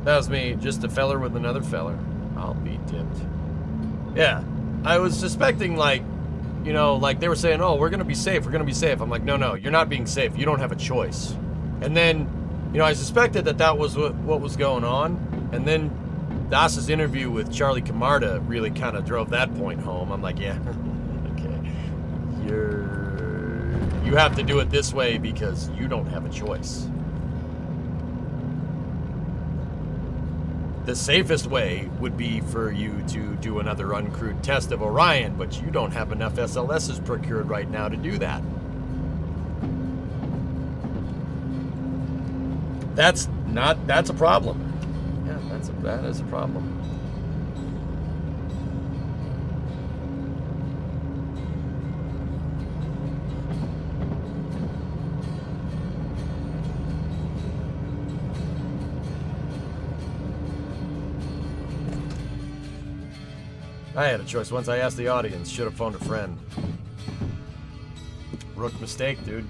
that was me, just a feller with another feller. I'll be dimmed. Yeah, I was suspecting, like, you know, like they were saying, oh, we're going to be safe, we're going to be safe. I'm like, no, you're not being safe. You don't have a choice. And then, you know, I suspected that was what was going on. And then Das's interview with Charlie Camarda really kind of drove that point home. I'm like, yeah, okay, you have to do it this way because you don't have a choice. The safest way would be for you to do another uncrewed test of Orion, but you don't have enough SLSs procured right now to do that. That's a problem. Yeah, that is a problem. I had a choice once. I asked the audience. Should have phoned a friend. Rook mistake, dude.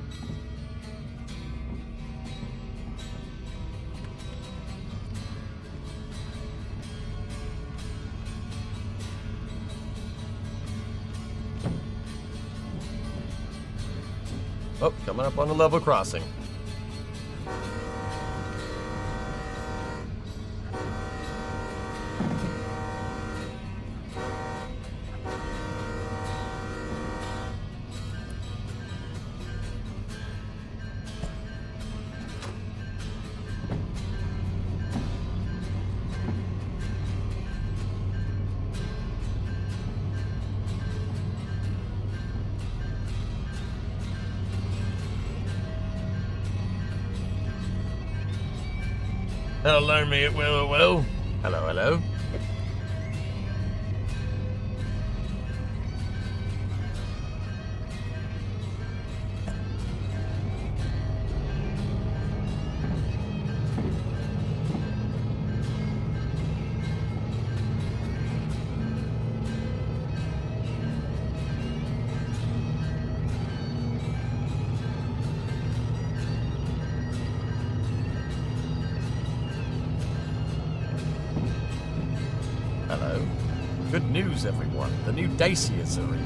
Oh, coming up on the level crossing. That'll learn me it will, it will. Hello, hello. Hello. Good news, everyone. The new Dacias are in.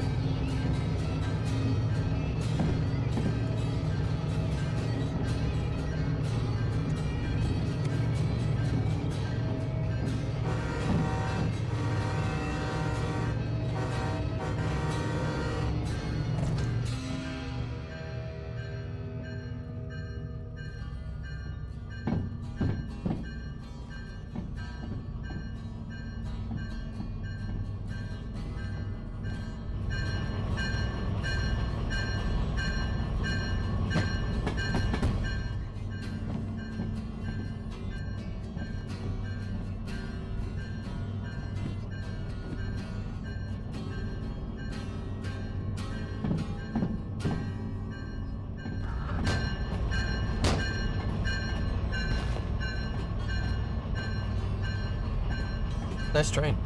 Nice train.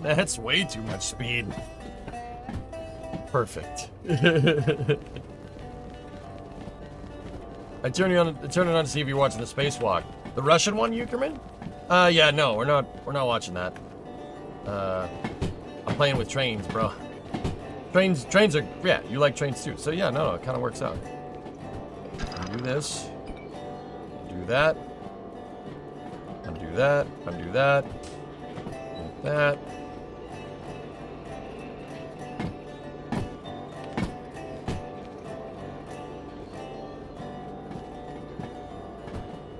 That's way too much speed. Perfect. I turn it on to see if you're watching the spacewalk. The Russian one, Eukerman? Yeah, no, we're not watching that. I'm playing with trains, bro. Trains are, yeah, you like trains too. So yeah, no, it kind of works out. Undo this. Do that. Undo that. Undo that. Like that.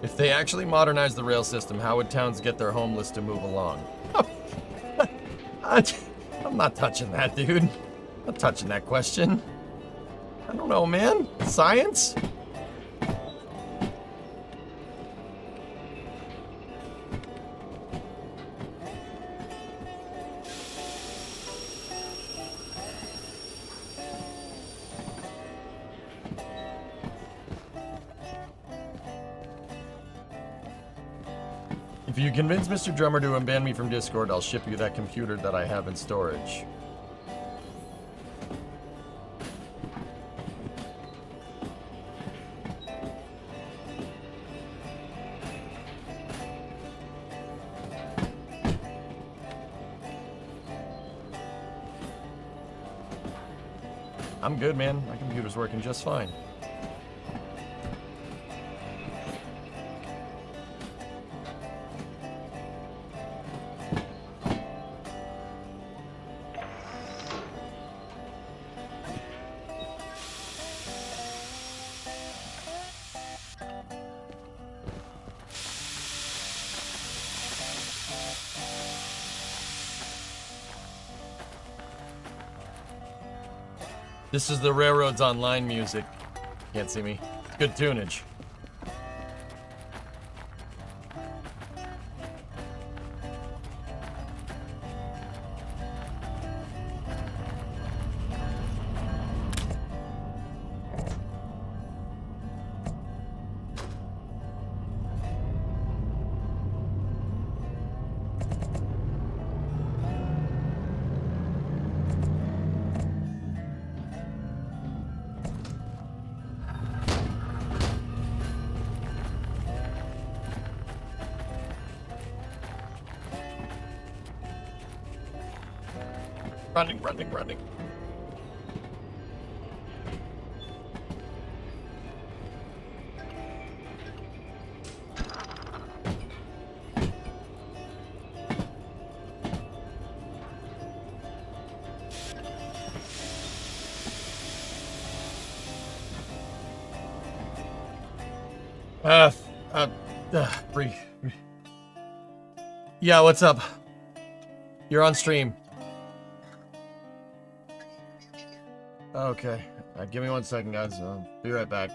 If they actually modernize the rail system, how would towns get their homeless to move along? I'm not touching that, dude. I'm not touching that question. I don't know, man. Science? If you convince Mr. Drummer to unban me from Discord, I'll ship you that computer that I have in storage. I'm good, man. My computer's working just fine. This is the Railroads Online music. Can't see me. Good tunage. Running, running, running. Breathe. Yeah, what's up? You're on stream. Okay. Give me 1 second, guys. I'll be right back.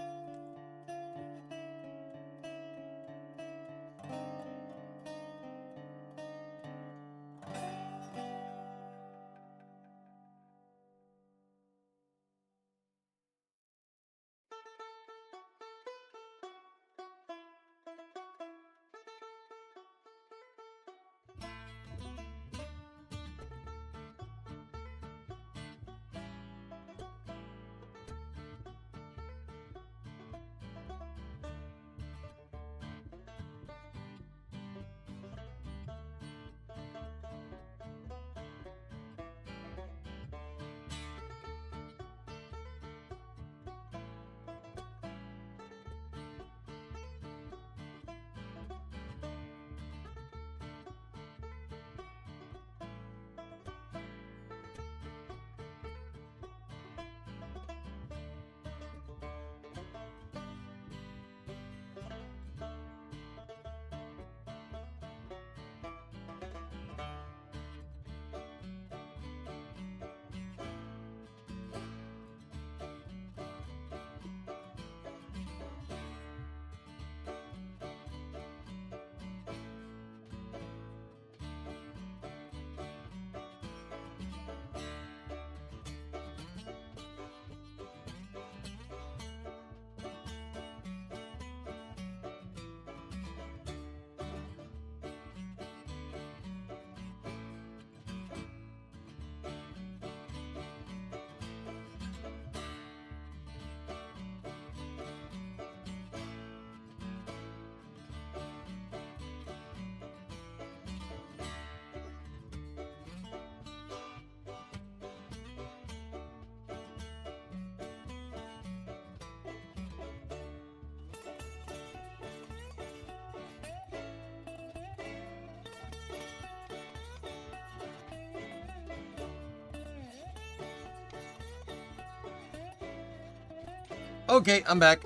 Okay, I'm back.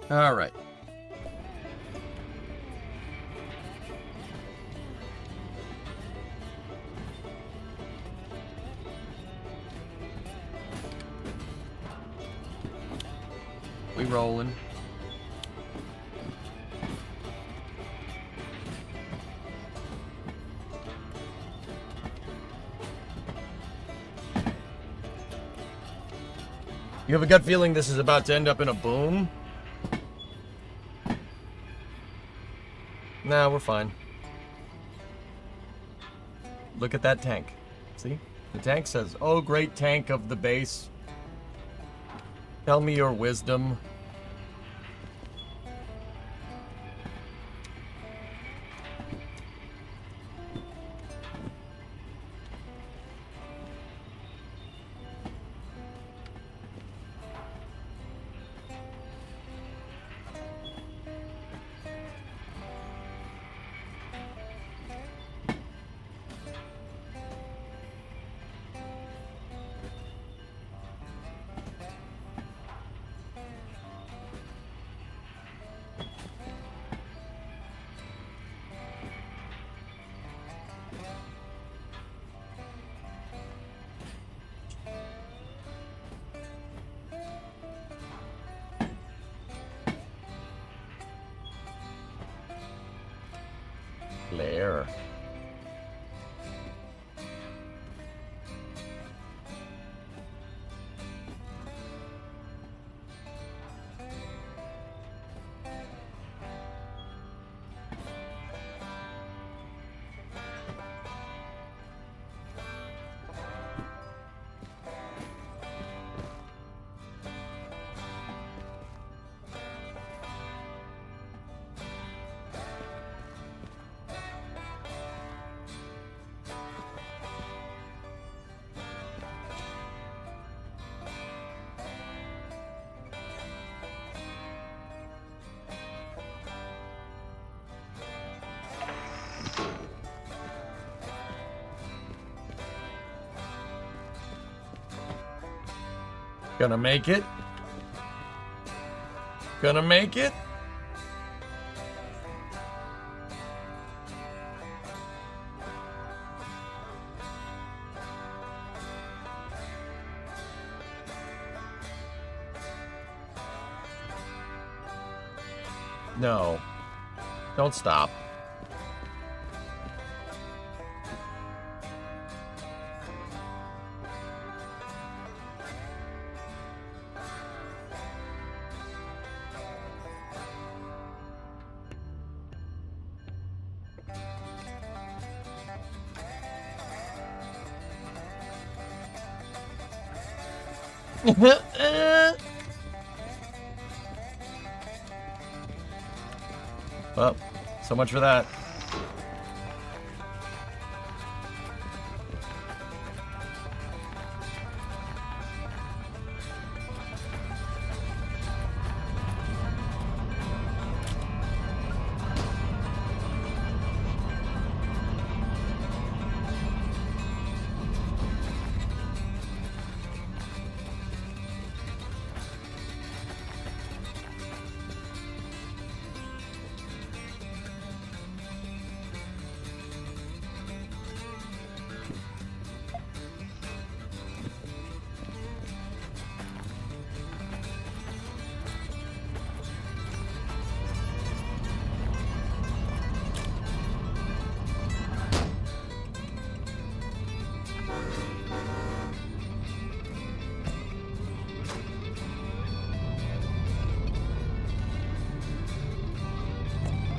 All right. We rolling. You have a gut feeling this is about to end up in a boom? Nah, we're fine. Look at that tank. See? The tank says, "Oh, great tank of the base. Tell me your wisdom." Gonna make it. Gonna make it. No. Don't stop. Well, so much for that.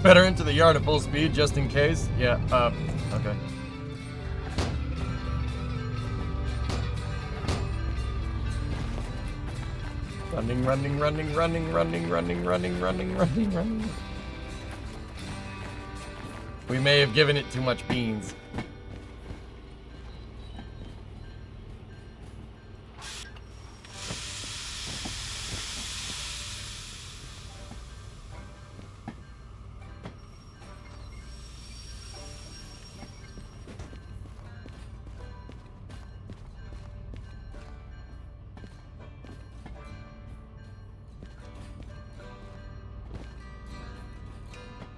Better into the yard at full speed, just in case. Yeah, okay. Running. We may have given it too much beans.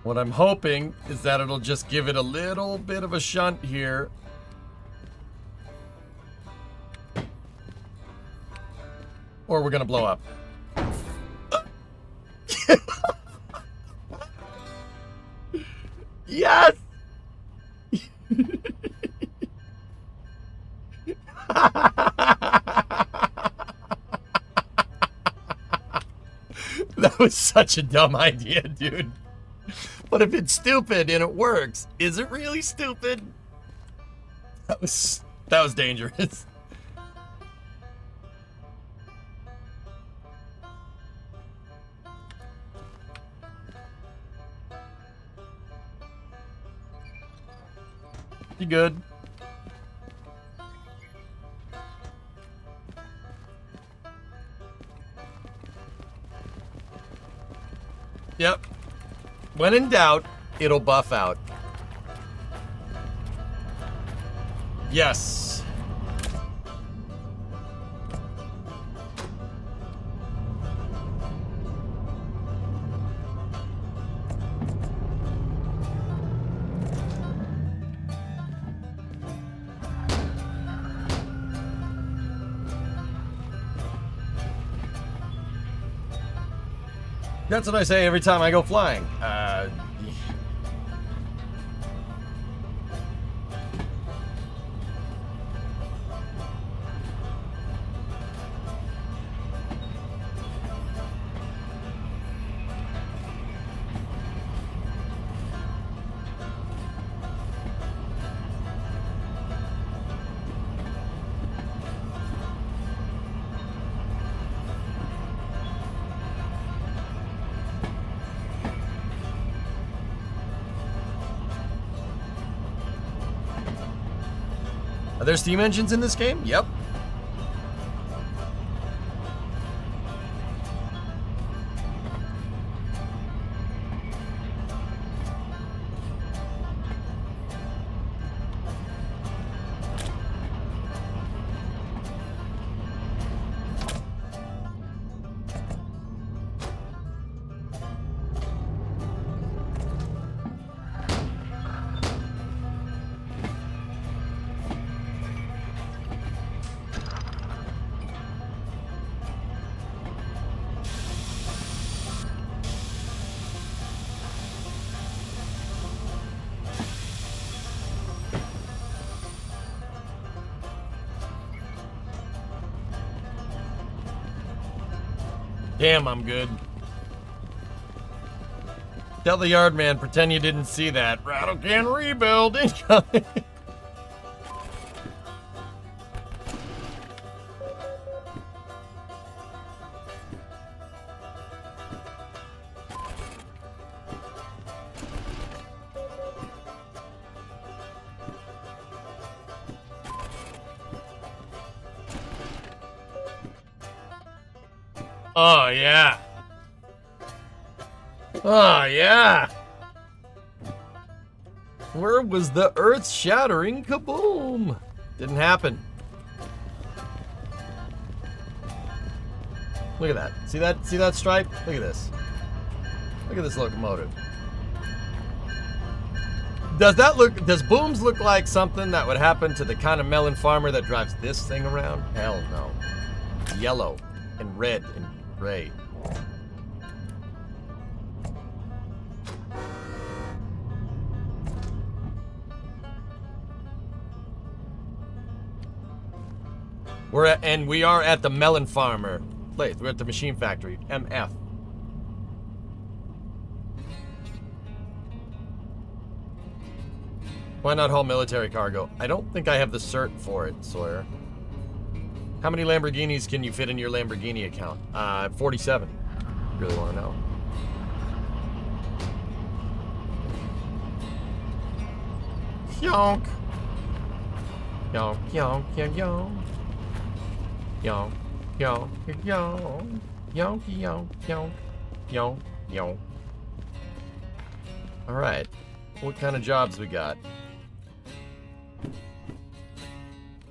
What I'm hoping is that it'll just give it a little bit of a shunt here. Or we're gonna blow up. Yes! That was such a dumb idea, dude. But if it's stupid and it works, is it really stupid? That was dangerous. You good? Yep. When in doubt, it'll buff out. Yes. That's what I say every time I go flying. Are there steam engines in this game? Yep. Damn, I'm good. Tell the yard man, pretend you didn't see that. Rattle can rebuild incoming. Oh, yeah. Oh, yeah. Where was the earth-shattering kaboom? Didn't happen. Look at that. See that? See that stripe? Look at this. Look at this locomotive. Does booms look like something that would happen to the kind of melon farmer that drives this thing around? Hell no. It's yellow and red and gray. We are at the melon farmer place. We're at the machine factory, MF. Why not haul military cargo? I don't think I have the cert for it, Sawyer. How many Lamborghinis can you fit in your Lamborghini account? 47. Really want to know. Yonk. Yonk, yonk, yonk, yonk. Yonk, yonk, yonk. Yonk, yonk, yonk. Yonk, yonk. Alright. What kind of jobs we got?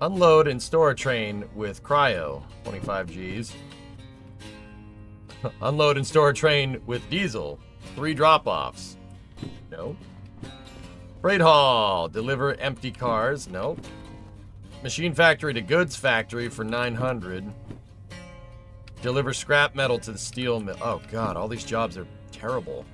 Unload and store a train with cryo, 25 Gs. Unload and store a train with diesel, 3 drop-offs. Nope. Freight haul, deliver empty cars. Nope. Machine factory to goods factory for 900. Deliver scrap metal to the steel mill. Oh god, all these jobs are terrible.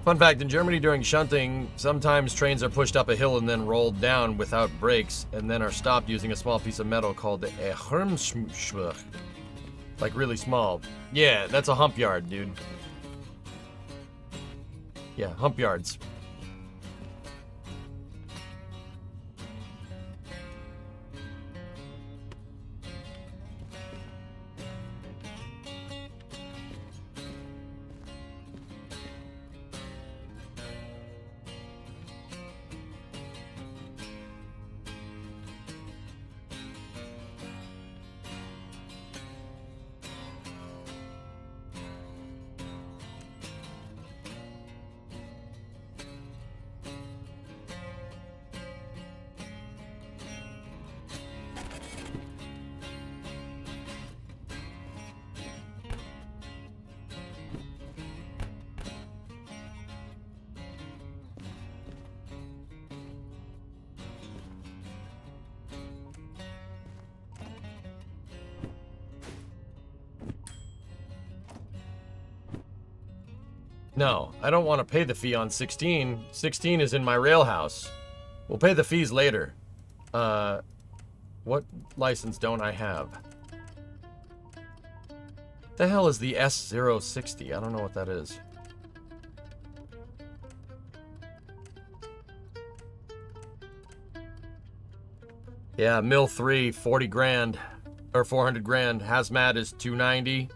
Fun fact, in Germany during shunting, sometimes trains are pushed up a hill and then rolled down without brakes and then are stopped using a small piece of metal called a Hirnschwach. Like really small. Yeah, that's a hump yard, dude. Yeah, hump yards. No, I don't want to pay the fee on 16. 16 is in my rail house. We'll pay the fees later. What license don't I have? The hell is the S060? I don't know what that is. Yeah, Mill 3, 40 grand. Or 400 grand. Hazmat is 290.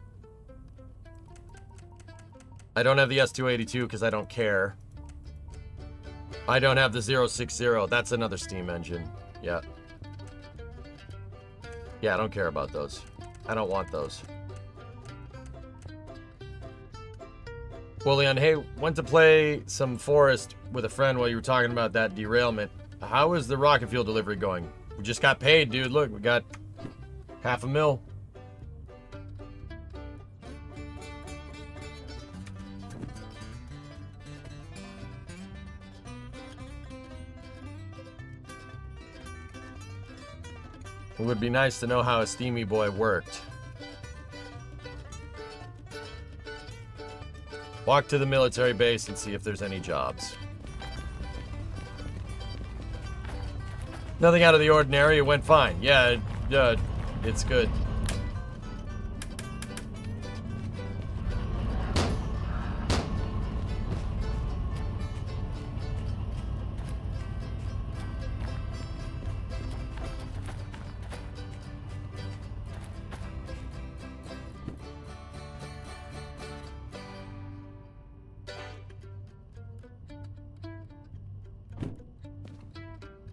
I don't have the S282 because I don't care. I don't have the 060. That's another steam engine. Yeah. Yeah, I don't care about those. I don't want those. Well, Leon, hey, went to play some Forest with a friend while you were talking about that derailment. How is the rocket fuel delivery going? We just got paid, dude. Look, we got $500,000. It would be nice to know how a Steamy Boy worked. Walk to the military base and see if there's any jobs. Nothing out of the ordinary. It went fine. Yeah, it's good.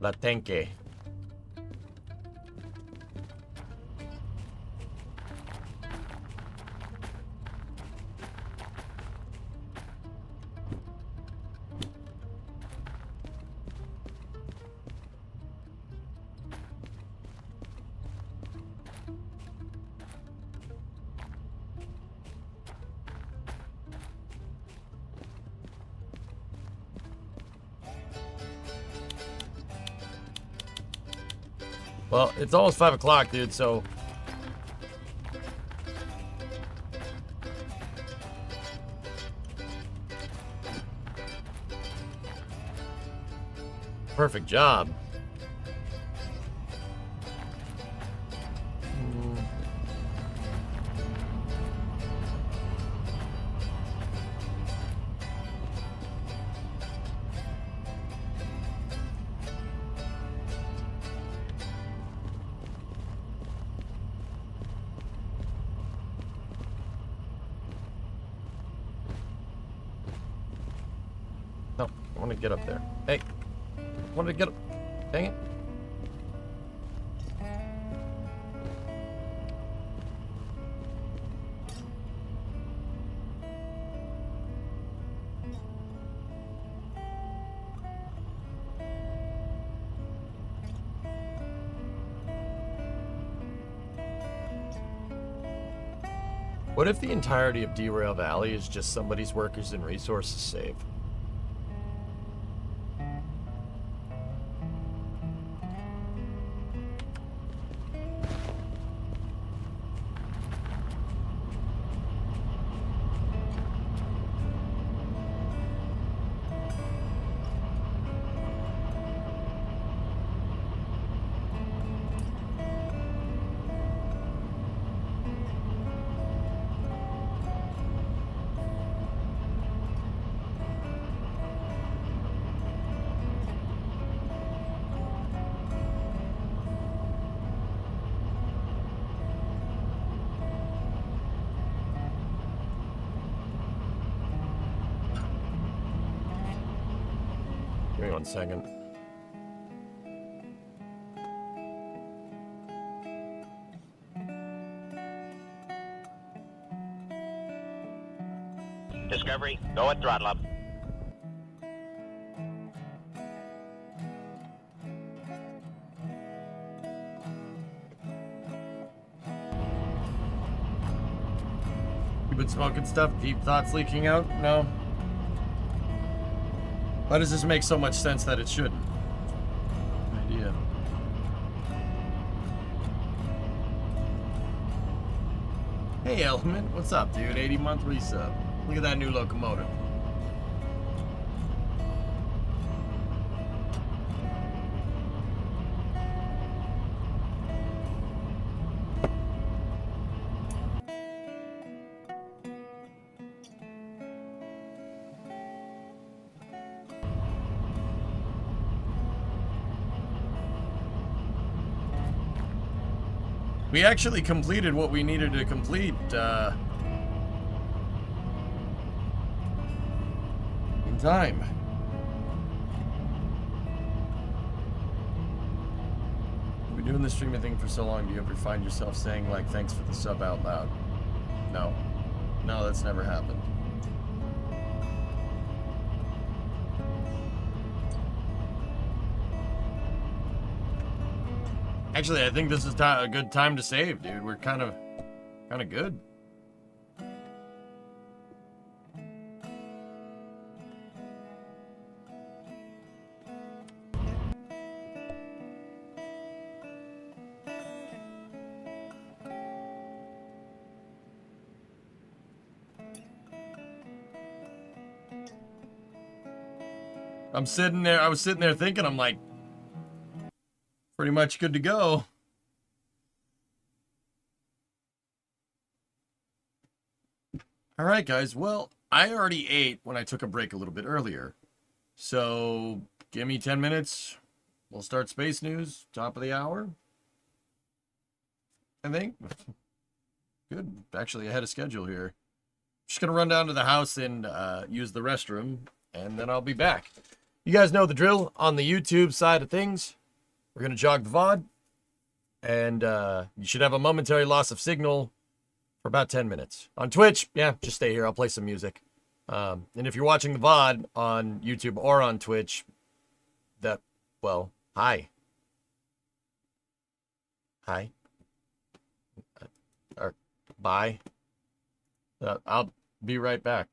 La Tenke. Well, it's almost 5 o'clock, dude, so... Perfect job. No, I want to get up there. Hey, I wanted to get up. Dang it. What if the entirety of Derail Valley is just somebody's workers and resources saved? Give me 1 second. Discovery, go at throttle up. You been smoking stuff? Deep thoughts leaking out? No. Why does this make so much sense that it shouldn't? Idea. Hey, Element. What's up, dude? 80-month resub. Look at that new locomotive. We actually completed what we needed to complete, in time. You've been doing the streaming thing for so long, do you ever find yourself saying, like, thanks for the sub out loud? No. No, that's never happened. Actually, I think this is a good time to save, dude. We're kind of good. I was sitting there thinking, I'm like, pretty much good to go. All right, guys. Well, I already ate when I took a break a little bit earlier. So give me 10 minutes. We'll start Space News, top of the hour. I think. Good. Actually, ahead of schedule here. Just going to run down to the house and use the restroom, and then I'll be back. You guys know the drill on the YouTube side of things. We're going to jog the VOD, and you should have a momentary loss of signal for about 10 minutes. On Twitch, yeah, just stay here. I'll play some music. And if you're watching the VOD on YouTube or on Twitch, well, hi. Hi. Or bye. I'll be right back.